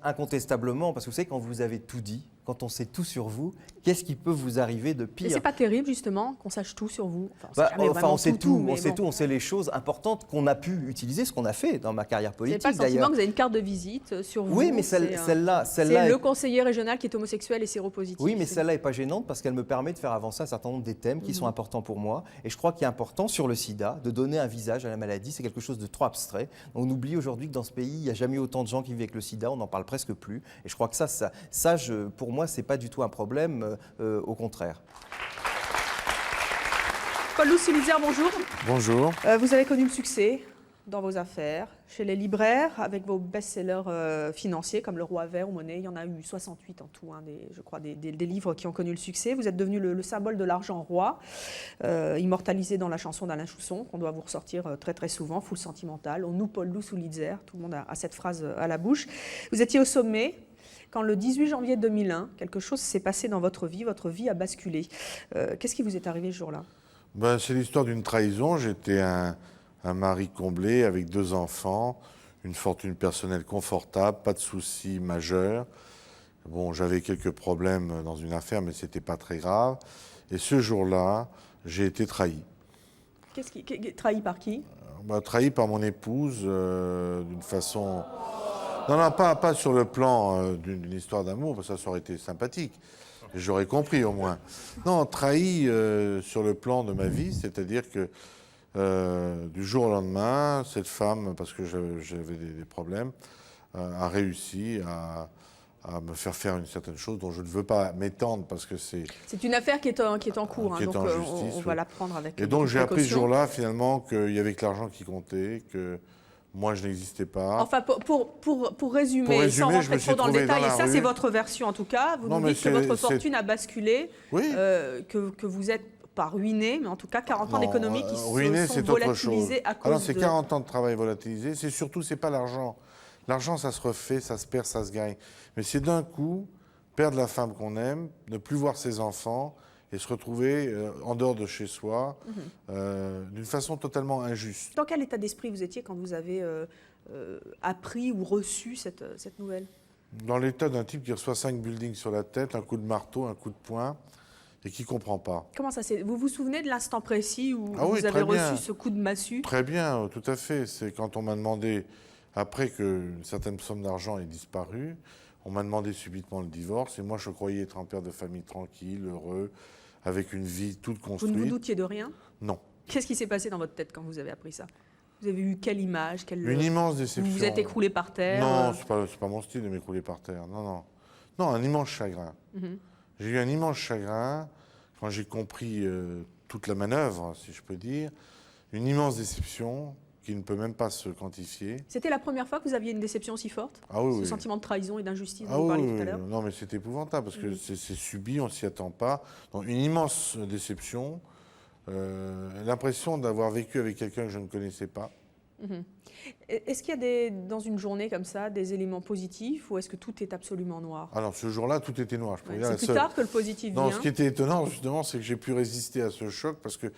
Incontestablement, parce que vous savez, quand vous avez tout dit, quand on sait tout sur vous, qu'est-ce qui peut vous arriver de pire? Mais c'est pas terrible justement qu'on sache tout sur vous. On sait tout, on sait les choses importantes qu'on a pu utiliser, ce qu'on a fait dans ma carrière politique. C'est pas le sentiment que vous avez une carte de visite sur vous. Oui, mais celle-là, c'est le conseiller régional qui est homosexuel et séropositif. Oui, mais celle-là est pas gênante parce qu'elle me permet de faire avancer un certain nombre des thèmes qui sont importants pour moi. Et je crois qu'il est important sur le SIDA de donner un visage à la maladie. C'est quelque chose de trop abstrait. On oublie aujourd'hui que dans ce pays, il n'y a jamais eu autant de gens qui vivent avec le SIDA. On n'en parle presque plus. Et je crois que pour moi, c'est pas du tout un problème, au contraire. Paul Sulitzer, bonjour. Bonjour. Vous avez connu le succès dans vos affaires, chez les libraires, avec vos best-sellers financiers comme Le Roi Vert ou Monnaie. Il y en a eu 68 en tout, je crois, des livres qui ont connu le succès. Vous êtes devenu le symbole de l'argent roi, immortalisé dans la chanson d'Alain Chousson, qu'on doit vous ressortir très très souvent, Foule sentimentale. On nous, Paul Sulitzer, tout le monde a cette phrase à la bouche. Vous étiez au sommet quand le 18 janvier 2001, quelque chose s'est passé dans votre vie a basculé. Qu'est-ce qui vous est arrivé ce jour-là? C'est l'histoire d'une trahison. J'étais un mari comblé avec 2 enfants, une fortune personnelle confortable, pas de soucis majeurs. Bon, j'avais quelques problèmes dans une affaire, mais ce n'était pas très grave. Et ce jour-là, j'ai été trahi. Trahi par qui? Trahi par mon épouse d'une façon... Non, pas sur le plan d'une histoire d'amour, parce que ça aurait été sympathique. J'aurais compris au moins. Non, trahi sur le plan de ma vie, c'est-à-dire que du jour au lendemain, cette femme, parce que j'avais des problèmes, a réussi à me faire une certaine chose dont je ne veux pas m'étendre parce que c'est... C'est une affaire qui est en cours, qui est donc en justice, on va la prendre avec Et donc j'ai appris ce précaution. jour-là finalement qu'il y avait que l'argent qui comptait, que moi je n'existais pas. Enfin, pour résumer, sans rentrer trop dans le détail, et ça c'est votre version en tout cas, vous nous dites que votre fortune a basculé, que vous êtes pas ruiné, mais en tout cas 40 ans d'économie qui ruiné, sont volatilisés à cause c'est 40 ans de travail volatilisé, c'est surtout, c'est pas l'argent. L'argent, ça se refait, ça se perd, ça se gagne. Mais c'est d'un coup, perdre la femme qu'on aime, ne plus voir ses enfants et se retrouver en dehors de chez soi d'une façon totalement injuste. Dans quel état d'esprit vous étiez quand vous avez appris ou reçu cette nouvelle? Dans l'état d'un type qui reçoit 5 buildings sur la tête, un coup de marteau, un coup de poing, et qui ne comprend pas. Comment ça s'est... Vous vous souvenez de l'instant précis où oui, vous avez reçu ce coup de massue? Très bien, tout à fait. C'est quand on m'a demandé, après qu'une certaine somme d'argent ait disparu, on m'a demandé subitement le divorce, et moi je croyais être un père de famille tranquille, heureux, avec une vie toute construite. Vous ne vous doutiez de rien? Non. Qu'est-ce qui s'est passé dans votre tête quand vous avez appris ça? Vous avez eu quelle image? Une immense déception. Vous vous êtes écroulé par terre? Non, c'est pas mon style de m'écrouler par terre. Non. Non, un immense chagrin. J'ai eu un immense chagrin quand j'ai compris toute la manœuvre, si je peux dire. Une immense déception, qui ne peut même pas se quantifier. C'était la première fois que vous aviez une déception aussi forte? Ah oui, Ce oui. sentiment de trahison et d'injustice dont Ah vous oui, parliez oui, tout à l'heure? non mais c'est épouvantable parce que c'est subi, on s'y attend pas. Donc, une immense déception, l'impression d'avoir vécu avec quelqu'un que je ne connaissais pas. Est-ce qu'il y a dans une journée comme ça des éléments positifs ou est-ce que tout est absolument noir? Alors ce jour-là, tout était noir. Je peux dire, c'est plus tard que le positif non, vient. ce qui était étonnant justement, c'est que j'ai pu résister à ce choc parce que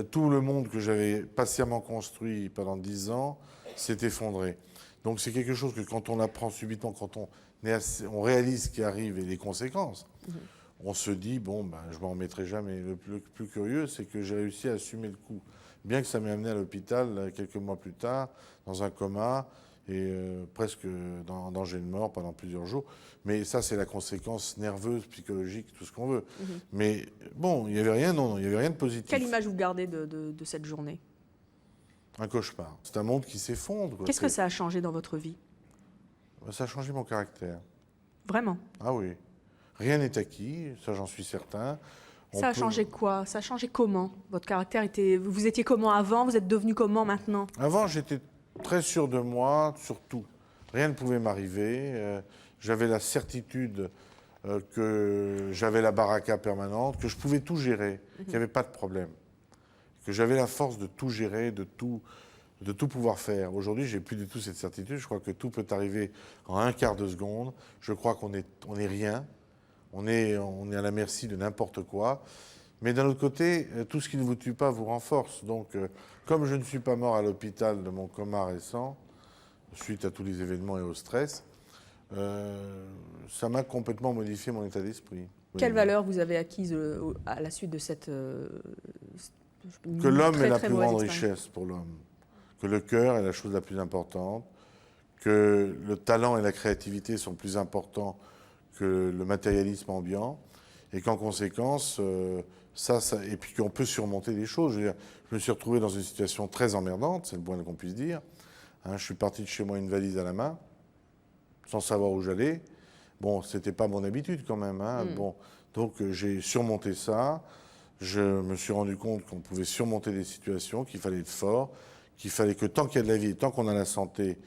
tout le monde que j'avais patiemment construit pendant 10 ans s'est effondré. Donc c'est quelque chose que quand on apprend subitement, quand on réalise ce qui arrive et les conséquences, on se dit, bon, ben, je m'en remettrai jamais. Le plus curieux, c'est que j'ai réussi à assumer le coup. Bien que ça m'ait amené à l'hôpital quelques mois plus tard, dans un coma, et presque en danger de mort pendant plusieurs jours. Mais ça, c'est la conséquence nerveuse, psychologique, tout ce qu'on veut. Mais bon, il n'y avait rien, il n'y avait rien de positif. Quelle image vous gardez de cette journée? Un cauchemar. C'est un monde qui s'effondre. Qu'est-ce que ça a changé dans votre vie? Ça a changé mon caractère. Vraiment? Ah oui. Rien n'est acquis, ça j'en suis certain. Ça a changé quoi? Ça a changé comment? Votre caractère était... Vous étiez comment avant? Vous êtes devenu comment maintenant? Avant, j'étais très sûr de moi, sur tout. Rien ne pouvait m'arriver. J'avais la certitude que j'avais la baraka permanente, que je pouvais tout gérer, qu'il n'y avait pas de problème. Que j'avais la force de tout gérer, de tout pouvoir faire. Aujourd'hui, j'ai plus du tout cette certitude. Je crois que tout peut arriver en un quart de seconde. Je crois qu'on est rien. On est à la merci de n'importe quoi. Mais d'un autre côté, tout ce qui ne vous tue pas vous renforce. Donc, comme je ne suis pas mort à l'hôpital de mon coma récent, suite à tous les événements et au stress, ça m'a complètement modifié mon état d'esprit. Quelle valeur vous avez acquise à la suite de cette... que l'homme est la plus grande richesse pour l'homme. Que le cœur est la chose la plus importante. Que le talent et la créativité sont plus importants que le matérialisme ambiant, et qu'en conséquence, et puis qu'on peut surmonter les choses. Je me suis retrouvé dans une situation très emmerdante, c'est le moins qu'on puisse dire. Je suis parti de chez moi une valise à la main, sans savoir où j'allais. Bon, c'était pas mon habitude quand même. Bon, donc j'ai surmonté ça. Je me suis rendu compte qu'on pouvait surmonter des situations, qu'il fallait être fort, qu'il fallait que tant qu'il y a de la vie, tant qu'on a la santé,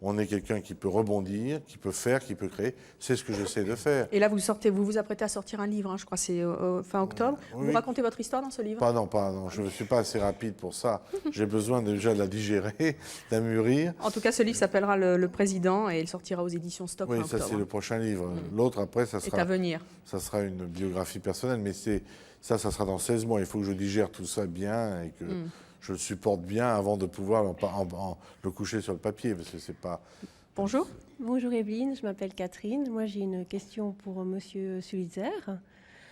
on est quelqu'un qui peut rebondir, qui peut faire, qui peut créer. C'est ce que j'essaie de faire. Et là, vous vous apprêtez à sortir un livre, je crois que c'est fin octobre. Oui. Vous racontez votre histoire dans ce livre? Pardon, je ne suis pas assez rapide pour ça. J'ai besoin déjà de la digérer, de la mûrir. En tout cas, ce livre s'appellera Le Président et il sortira aux éditions Stock. Oui, ça c'est le prochain livre. L'autre, après, ça sera, à venir. Ça sera une biographie personnelle, mais ça sera dans 16 mois. Il faut que je digère tout ça bien et que je le supporte bien avant de pouvoir le coucher sur le papier, parce que c'est pas... Bonjour. Bonjour Evelyne, je m'appelle Catherine. Moi j'ai une question pour Monsieur Sulitzer.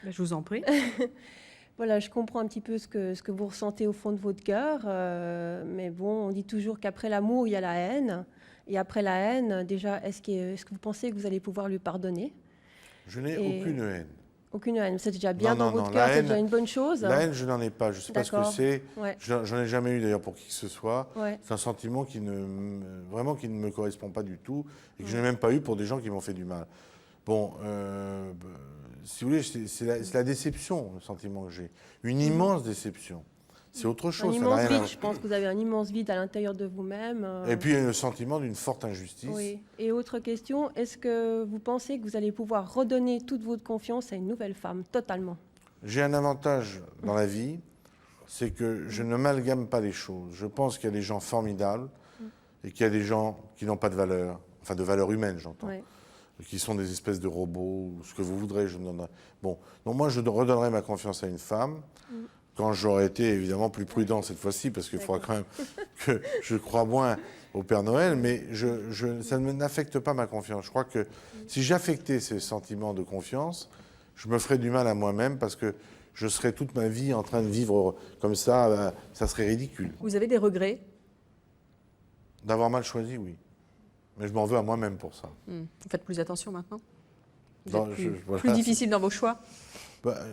Je vous en prie. Voilà, je comprends un petit peu ce que vous ressentez au fond de votre cœur, mais bon, on dit toujours qu'après l'amour il y a la haine. Et après la haine, déjà, est-ce que vous pensez que vous allez pouvoir lui pardonner? Je n'ai aucune haine. Aucune haine, c'est déjà bien dans votre cœur, c'est déjà une bonne chose. La haine, je n'en ai pas, je ne sais pas ce que c'est. Ouais. J'en ai jamais eu d'ailleurs pour qui que ce soit. Ouais. C'est un sentiment qui ne me correspond pas du tout et que je n'ai même pas eu pour des gens qui m'ont fait du mal. Bon, si vous voulez, c'est la déception, le sentiment que j'ai. Une immense déception. C'est autre chose. Un immense vide, je pense que vous avez un immense vide à l'intérieur de vous-même. Et puis, il y a le sentiment d'une forte injustice. Oui. Et autre question, est-ce que vous pensez que vous allez pouvoir redonner toute votre confiance à une nouvelle femme, totalement? J'ai un avantage dans la vie, c'est que je ne m'amalgame pas les choses. Je pense qu'il y a des gens formidables et qu'il y a des gens qui n'ont pas de valeur, enfin de valeur humaine, j'entends, qui sont des espèces de robots, ou ce que vous voudrez, je me donnerai. Bon, donc moi, je redonnerai ma confiance à une femme. Quand j'aurai été évidemment plus prudent cette fois-ci, parce qu'il faudra quand même que je croie moins au Père Noël, mais ça n'affecte pas ma confiance. Je crois que si j'affectais ces sentiments de confiance, je me ferais du mal à moi-même, parce que je serais toute ma vie en train de vivre comme ça, ça serait ridicule. Vous avez des regrets? D'avoir mal choisi, oui. Mais je m'en veux à moi-même pour ça. Vous faites plus attention maintenant? Vous Non, êtes plus difficile dans vos choix?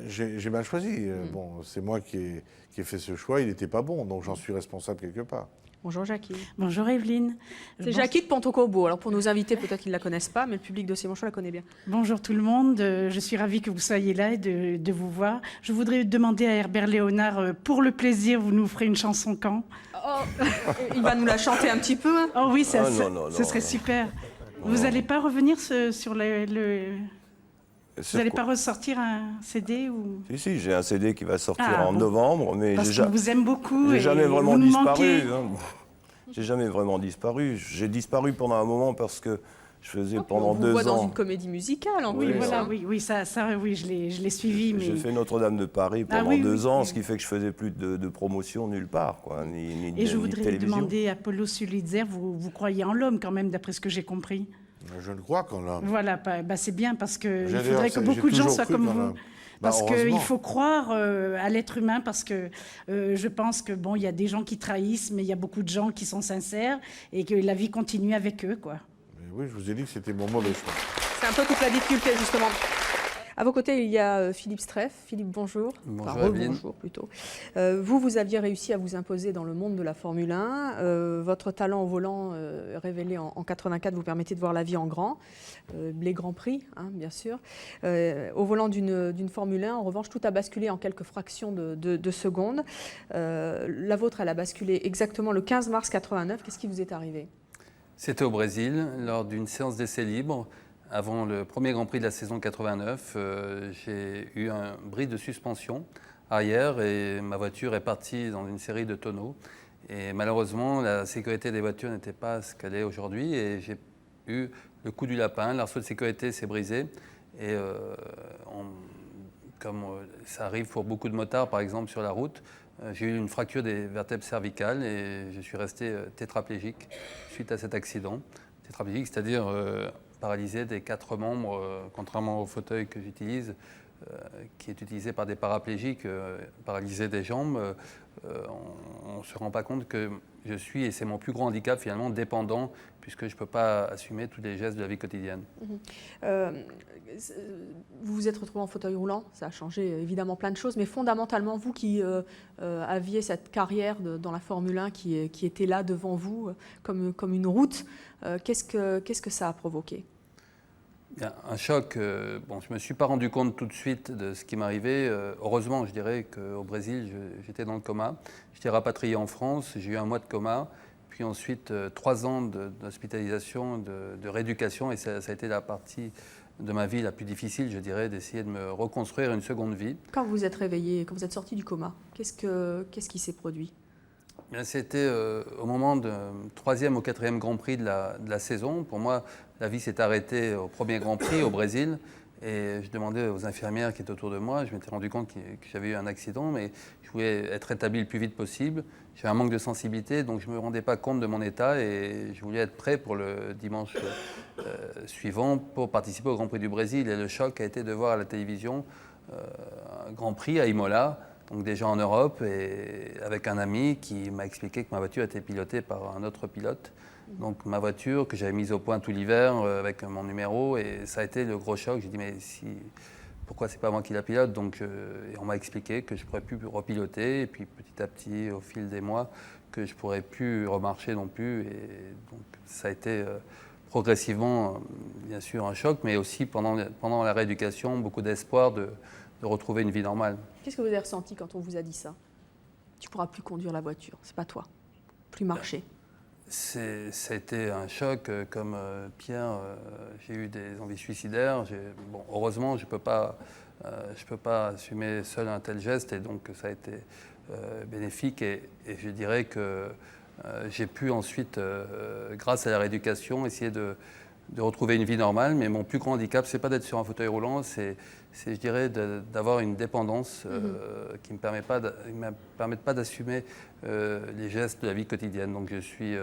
J'ai mal choisi. Bon, c'est moi qui ai fait ce choix, il n'était pas bon, donc j'en suis responsable quelque part. Bonjour Jackie. Bonjour Evelyne. C'est Jackie de Pontocorvo. Alors pour nos invités, peut-être qu'ils ne la connaissent pas, mais le public de Simonchon la connaît bien. Bonjour tout le monde. Je suis ravie que vous soyez là et de vous voir. Je voudrais demander à Herbert Léonard, pour le plaisir, vous nous ferez une chanson quand? Il va nous la chanter un petit peu. Oh oui, ce non, serait super. Vous n'allez pas revenir sur le... Vous n'allez pas ressortir un CD ou... Si, j'ai un CD qui va sortir en novembre, mais parce qu'on vous aime beaucoup. J'ai jamais vraiment disparu. Hein. J'ai jamais vraiment disparu. J'ai disparu pendant un moment parce que je faisais pendant 2 ans... On vous voit dans une comédie musicale en plus. Oui, ça, oui, je l'ai suivi. Mais... J'ai fait Notre-Dame de Paris pendant 2 ans, ce qui fait que je faisais plus de promotion nulle part, quoi, ni je voudrais télévision. demander à Apollo Sulitzer, vous croyez en l'homme quand même, d'après ce que j'ai compris? Je ne crois qu'en l'homme. Voilà, c'est bien parce qu'il faudrait que beaucoup de gens soient comme vous. Parce qu'il faut croire à l'être humain, parce que je pense que il y a des gens qui trahissent, mais il y a beaucoup de gens qui sont sincères et que la vie continue avec eux, quoi. Mais oui, je vous ai dit que c'était mon mauvais choix. C'est un peu toute la difficulté, justement. À vos côtés, il y a Philippe Streff. Philippe, bonjour. Bonjour, bonjour plutôt. Vous aviez réussi à vous imposer dans le monde de la Formule 1. Votre talent au volant, révélé en 84, vous permettait de voir la vie en grand. Les Grands Prix, hein, bien sûr. Au volant d'une Formule 1, en revanche, tout a basculé en quelques fractions de secondes. La vôtre, elle a basculé exactement le 15 mars 89. Qu'est-ce qui vous est arrivé? C'était au Brésil, lors d'une séance d'essai libre. Avant le premier Grand Prix de la saison 89, j'ai eu un bris de suspension arrière et ma voiture est partie dans une série de tonneaux. Et malheureusement, la sécurité des voitures n'était pas ce qu'elle est aujourd'hui et j'ai eu le coup du lapin. L'arceau de sécurité s'est brisé et comme ça arrive pour beaucoup de motards, par exemple, sur la route, j'ai eu une fracture des vertèbres cervicales et je suis resté tétraplégique suite à cet accident. Tétraplégique, c'est-à-dire paralysé des 4 membres, contrairement au fauteuil que j'utilise, qui est utilisé par des paraplégiques, paralysé des jambes. On ne se rend pas compte que je suis, et c'est mon plus grand handicap finalement, dépendant, puisque je ne peux pas assumer tous les gestes de la vie quotidienne. Vous vous êtes retrouvé en fauteuil roulant, ça a changé évidemment plein de choses, mais fondamentalement, vous qui aviez cette carrière dans la Formule 1 qui était là devant vous comme une route, qu'est-ce que ça a provoqué? Bien, un choc. Je ne me suis pas rendu compte tout de suite de ce qui m'arrivait. Heureusement, je dirais qu'au Brésil, j'étais dans le coma. J'étais rapatrié en France, j'ai eu 1 mois de coma, puis ensuite 3 ans d'hospitalisation, de rééducation, et ça a été la partie de ma vie la plus difficile, je dirais, d'essayer de me reconstruire une seconde vie. Quand vous êtes réveillé, quand vous êtes sorti du coma, qu'est-ce qui s'est produit? Bien, c'était au moment du 3e au 4e Grand Prix de la saison. Pour moi, la vie s'est arrêtée au premier Grand Prix au Brésil. Et je demandais aux infirmières qui étaient autour de moi, je m'étais rendu compte que j'avais eu un accident, mais je voulais être rétabli le plus vite possible. J'avais un manque de sensibilité, donc je ne me rendais pas compte de mon état et je voulais être prêt pour le dimanche suivant pour participer au Grand Prix du Brésil. Et le choc a été de voir à la télévision un Grand Prix à Imola, donc déjà en Europe, et avec un ami qui m'a expliqué que ma voiture était pilotée par un autre pilote. Donc ma voiture que j'avais mise au point tout l'hiver avec mon numéro, et ça a été le gros choc. J'ai dit mais pourquoi c'est pas moi qui la pilote? Donc et on m'a expliqué que je pourrais plus repiloter, et puis petit à petit au fil des mois que je pourrais plus remarcher non plus, et donc ça a été progressivement bien sûr un choc, mais aussi pendant la rééducation beaucoup d'espoir de retrouver une vie normale. Qu'est-ce que vous avez ressenti quand on vous a dit ça? Tu pourras plus conduire la voiture, c'est pas toi, plus marcher. Ça a été un choc, comme Pierre, j'ai eu des envies suicidaires. Heureusement, je ne peux pas assumer seul un tel geste, et donc ça a été bénéfique. Et je dirais que j'ai pu ensuite, grâce à la rééducation, essayer de retrouver une vie normale. Mais mon plus grand handicap, ce n'est pas d'être sur un fauteuil roulant, c'est je dirais, d'avoir une dépendance qui ne me permette pas d'assumer les gestes de la vie quotidienne. Donc je suis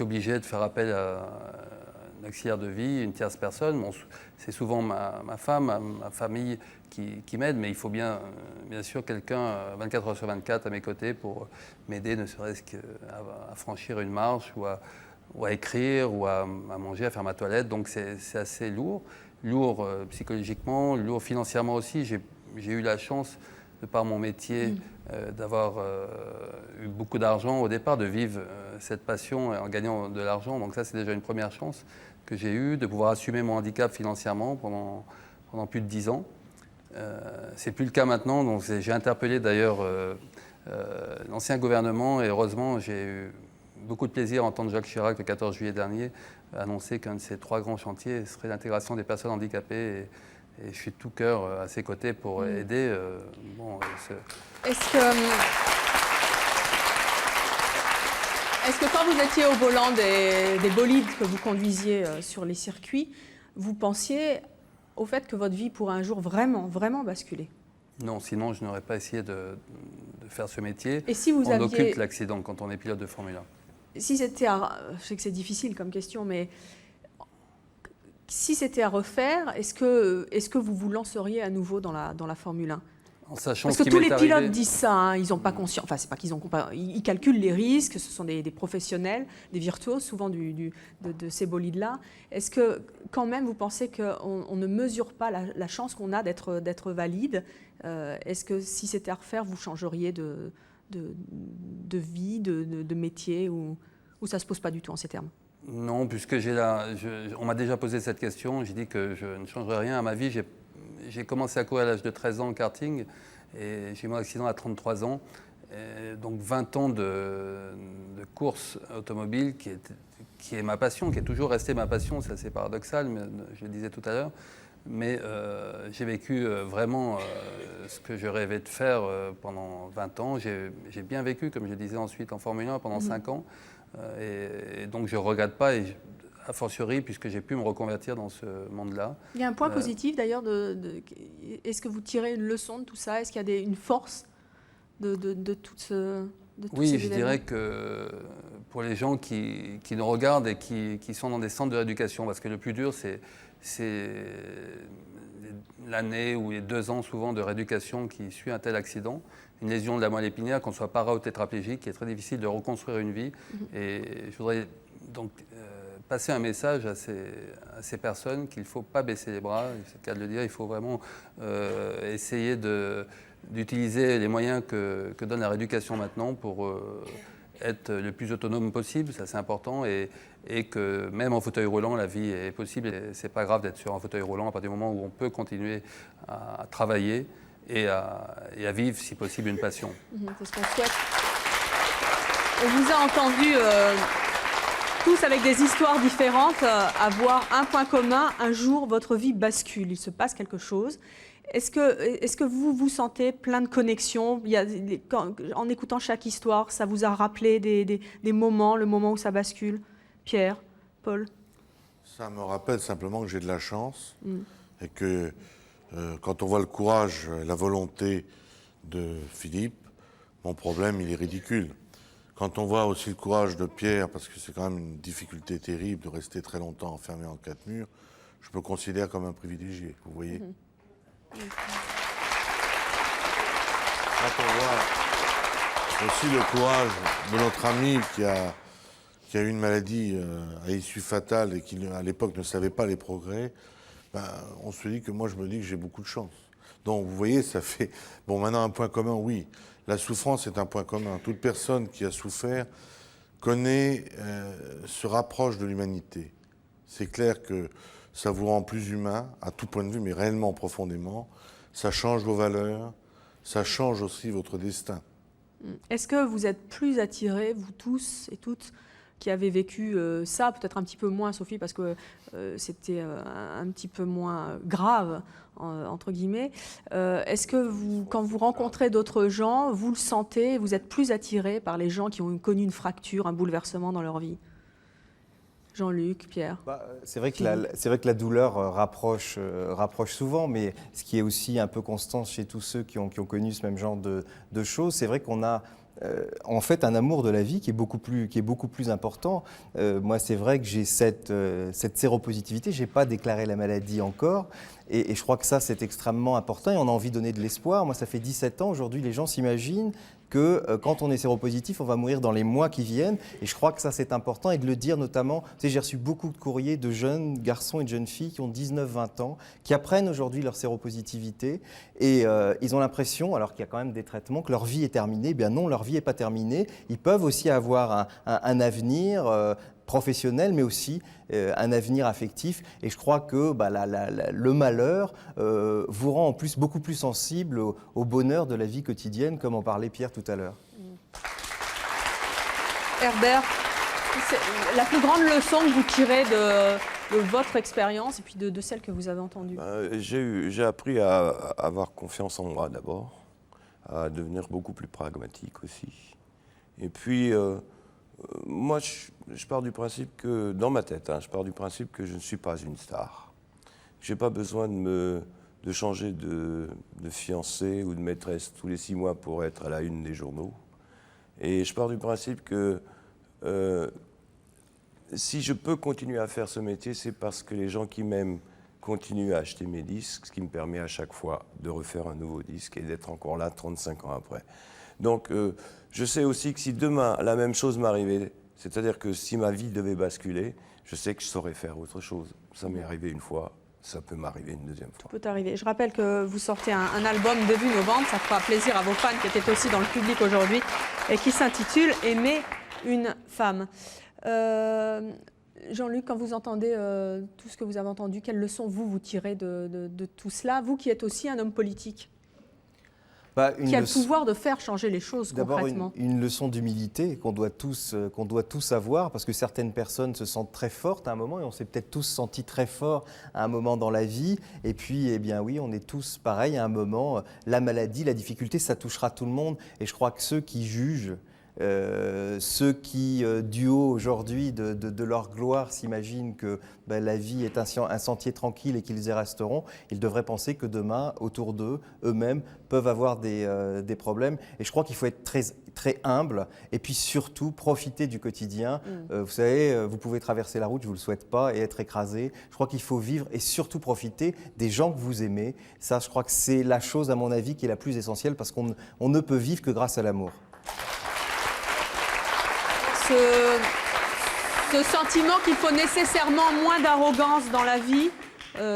obligé de faire appel à un auxiliaire de vie, une tierce personne. Bon, c'est souvent ma femme, ma famille qui m'aide, mais il faut bien sûr quelqu'un 24 heures sur 24 à mes côtés pour m'aider, ne serait-ce qu'à franchir une marche ou à à écrire, ou à manger, à faire ma toilette. Donc c'est assez lourd. Lourd psychologiquement, lourd financièrement aussi. J'ai eu la chance, de par mon métier, d'avoir eu beaucoup d'argent au départ, de vivre cette passion en gagnant de l'argent. Donc ça, c'est déjà une première chance que j'ai eue, de pouvoir assumer mon handicap financièrement pendant plus de 10 ans. C'est plus le cas maintenant. Donc j'ai interpellé d'ailleurs l'ancien gouvernement, et heureusement, j'ai eu beaucoup de plaisir à entendre Jacques Chirac le 14 juillet dernier annoncer qu'un de ses 3 grands chantiers serait l'intégration des personnes handicapées. Et je suis de tout cœur à ses côtés pour aider. Est-ce que quand vous étiez au volant des bolides que vous conduisiez sur les circuits, vous pensiez au fait que votre vie pourrait un jour vraiment, vraiment basculer? Non, sinon je n'aurais pas essayé de faire ce métier. Et si vous on occulte l'accident quand on est pilote de Formule 1. Si c'était je sais que c'est difficile comme question, mais si c'était à refaire, est-ce que vous vous lanceriez à nouveau dans la Formule 1? En sachant Parce que tous les pilotes disent ça, hein, ils n'ont pas conscience. Enfin, c'est pas qu'ils ont pas. Ils calculent les risques. Ce sont des professionnels, des virtuoses, souvent de ces bolides-là. Est-ce que quand même vous pensez qu'on ne mesure pas la chance qu'on a d'être valide? Est-ce que si c'était à refaire, vous changeriez de vie, de métier, ou ça se pose pas du tout en ces termes? Non, puisque on m'a déjà posé cette question. J'ai dit que je ne changerais rien à ma vie. J'ai commencé à courir à l'âge de 13 ans au karting et j'ai eu mon accident à 33 ans. Et donc 20 ans de course automobile qui est ma passion, qui est toujours restée ma passion. C'est assez paradoxal, mais je le disais tout à l'heure. Mais j'ai vécu vraiment ce que je rêvais de faire pendant 20 ans. J'ai bien vécu, comme je disais ensuite, en Formule 1 pendant 5 ans. Et donc je ne regrette pas, et a fortiori, puisque j'ai pu me reconvertir dans ce monde-là. Il y a un point positif d'ailleurs. Est-ce que vous tirez une leçon de tout ça? Est-ce qu'il y a une force de tout ce... Oui, je dirais que pour les gens qui nous regardent et qui sont dans des centres de rééducation, parce que le plus dur, c'est l'année ou les 2 ans souvent de rééducation qui suit un tel accident, une lésion de la moelle épinière, qu'on soit para ou tétraplégique, qui est très difficile de reconstruire une vie. Et je voudrais donc passer un message à ces personnes qu'il ne faut pas baisser les bras, c'est le cas de le dire, il faut vraiment essayer d'utiliser les moyens que donne la rééducation maintenant pour être le plus autonome possible, ça c'est important, et que même en fauteuil roulant, la vie est possible. Ce n'est pas grave d'être sur un fauteuil roulant à partir du moment où on peut continuer à travailler et à vivre, si possible, une passion. C'est ce qu'on souhaite. On vous a entendu tous avec des histoires différentes avoir un point commun. Un jour, votre vie bascule, il se passe quelque chose. Est-ce que vous vous sentez plein de connexions? En écoutant chaque histoire, ça vous a rappelé des moments, le moment où ça bascule? Pierre, Paul? Ça me rappelle simplement que j'ai de la chance et que quand on voit le courage, la volonté de Philippe, mon problème, il est ridicule. Quand on voit aussi le courage de Pierre, parce que c'est quand même une difficulté terrible de rester très longtemps enfermé en 4 murs, je me considère comme un privilégié, vous voyez. Quand on voit aussi le courage de notre ami qui a eu une maladie à issue fatale et qui, à l'époque, ne savait pas les progrès, on se dit que moi, je me dis que j'ai beaucoup de chance. Donc, vous voyez, ça fait... Bon, maintenant, un point commun, oui. La souffrance est un point commun. Toute personne qui a souffert connaît, se rapproche de l'humanité. C'est clair que ça vous rend plus humain, à tout point de vue, mais réellement, profondément. Ça change vos valeurs, ça change aussi votre destin. Est-ce que vous êtes plus attirés, vous tous et toutes, qui avez vécu ça, peut-être un petit peu moins, Sophie, parce que c'était un petit peu moins grave, entre guillemets. Est-ce que quand vous rencontrez d'autres gens, vous le sentez, vous êtes plus attirés par les gens qui ont connu une fracture, un bouleversement dans leur vie? Jean-Luc, Pierre. C'est vrai que la douleur rapproche souvent, mais ce qui est aussi un peu constant chez tous ceux qui ont connu ce même genre de choses, c'est vrai qu'on a en fait un amour de la vie qui est beaucoup plus important. Moi, c'est vrai que j'ai cette séropositivité, je n'ai pas déclaré la maladie encore, et je crois que ça, c'est extrêmement important, et on a envie de donner de l'espoir. Moi, ça fait 17 ans, aujourd'hui, les gens s'imaginent que quand on est séropositif, on va mourir dans les mois qui viennent. Et je crois que ça, c'est important. Et de le dire notamment, tu sais, j'ai reçu beaucoup de courriers de jeunes garçons et de jeunes filles qui ont 19-20 ans, qui apprennent aujourd'hui leur séropositivité. Et ils ont l'impression, alors qu'il y a quand même des traitements, que leur vie est terminée. Eh bien non, leur vie n'est pas terminée. Ils peuvent aussi avoir un avenir professionnel, mais aussi un avenir affectif. Et je crois que le malheur vous rend en plus beaucoup plus sensible au bonheur de la vie quotidienne, comme en parlait Pierre tout à l'heure. Herbert, la plus grande leçon que vous tirez de votre expérience et puis de celle que vous avez entendue? J'ai appris à avoir confiance en moi d'abord, à devenir beaucoup plus pragmatique aussi. Et puis, moi, je pars du principe que, dans ma tête, je pars du principe que je ne suis pas une star. Je n'ai pas besoin de changer de fiancée ou de maîtresse tous les 6 mois pour être à la une des journaux. Et je pars du principe que si je peux continuer à faire ce métier, c'est parce que les gens qui m'aiment continuent à acheter mes disques, ce qui me permet à chaque fois de refaire un nouveau disque et d'être encore là 35 ans après. Donc, je sais aussi que si demain la même chose m'arrivait, c'est-à-dire que si ma vie devait basculer, je sais que je saurais faire autre chose. Ça m'est arrivé une fois, ça peut m'arriver une deuxième fois. Ça peut arriver. Je rappelle que vous sortez un album début novembre, ça fera plaisir à vos fans qui étaient aussi dans le public aujourd'hui, et qui s'intitule « Aimer une femme ». Jean-Luc, quand vous entendez tout ce que vous avez entendu, quelles leçons vous tirez de tout cela, vous qui êtes aussi un homme politique? Qui a le pouvoir de faire changer les choses concrètement. D'abord, une leçon d'humilité qu'on doit tous avoir, parce que certaines personnes se sentent très fortes à un moment, et on s'est peut-être tous sentis très forts à un moment dans la vie. Et puis, eh bien oui, on est tous pareils à un moment. La maladie, la difficulté, ça touchera tout le monde. Et je crois que ceux qui jugent, ceux qui, du haut aujourd'hui de leur gloire, s'imaginent que la vie est un sentier tranquille et qu'ils y resteront, ils devraient penser que demain, autour d'eux, eux-mêmes, peuvent avoir des problèmes. Et je crois qu'il faut être très, très humble et puis surtout profiter du quotidien. Vous savez, vous pouvez traverser la route, je ne vous le souhaite pas, et être écrasé. Je crois qu'il faut vivre et surtout profiter des gens que vous aimez. Ça, je crois que c'est la chose, à mon avis, qui est la plus essentielle, parce qu'on ne peut vivre que grâce à l'amour. Ce sentiment qu'il faut nécessairement moins d'arrogance dans la vie,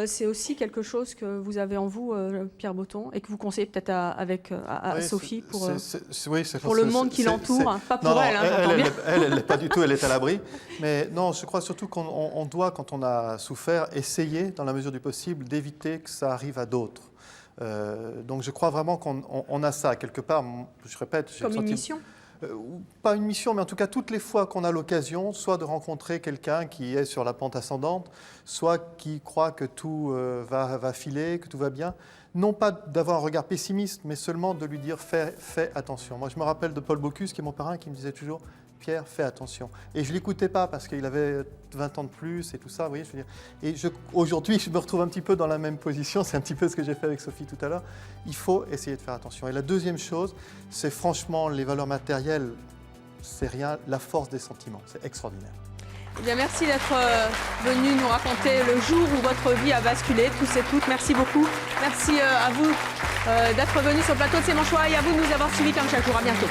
c'est aussi quelque chose que vous avez en vous, Pierre Botton, et que vous conseillez peut-être à Sophie pour le monde qui l'entoure. Pas pour elle, j'entends bien. Elle n'est pas du tout, elle est à l'abri. Mais non, je crois surtout qu'on doit, quand on a souffert, essayer, dans la mesure du possible, d'éviter que ça arrive à d'autres. Donc je crois vraiment qu'on a ça, quelque part, je répète... Comme une mission ? Pas une mission, mais en tout cas, toutes les fois qu'on a l'occasion, soit de rencontrer quelqu'un qui est sur la pente ascendante, soit qui croit que tout va filer, que tout va bien, non pas d'avoir un regard pessimiste, mais seulement de lui dire fais attention. Moi, je me rappelle de Paul Bocuse, qui est mon parrain, qui me disait toujours Pierre, fais attention. Et je ne l'écoutais pas parce qu'il avait 20 ans de plus et tout ça. Vous voyez, je veux dire. Et aujourd'hui, je me retrouve un petit peu dans la même position. C'est un petit peu ce que j'ai fait avec Sophie tout à l'heure. Il faut essayer de faire attention. Et la deuxième chose, c'est franchement les valeurs matérielles, c'est rien. La force des sentiments, c'est extraordinaire. Eh bien, merci d'être venu nous raconter le jour où votre vie a basculé, tous et toutes. Merci beaucoup. Merci à vous d'être venus sur le plateau de C'est mon choix et à vous de nous avoir suivis comme chaque jour. À bientôt.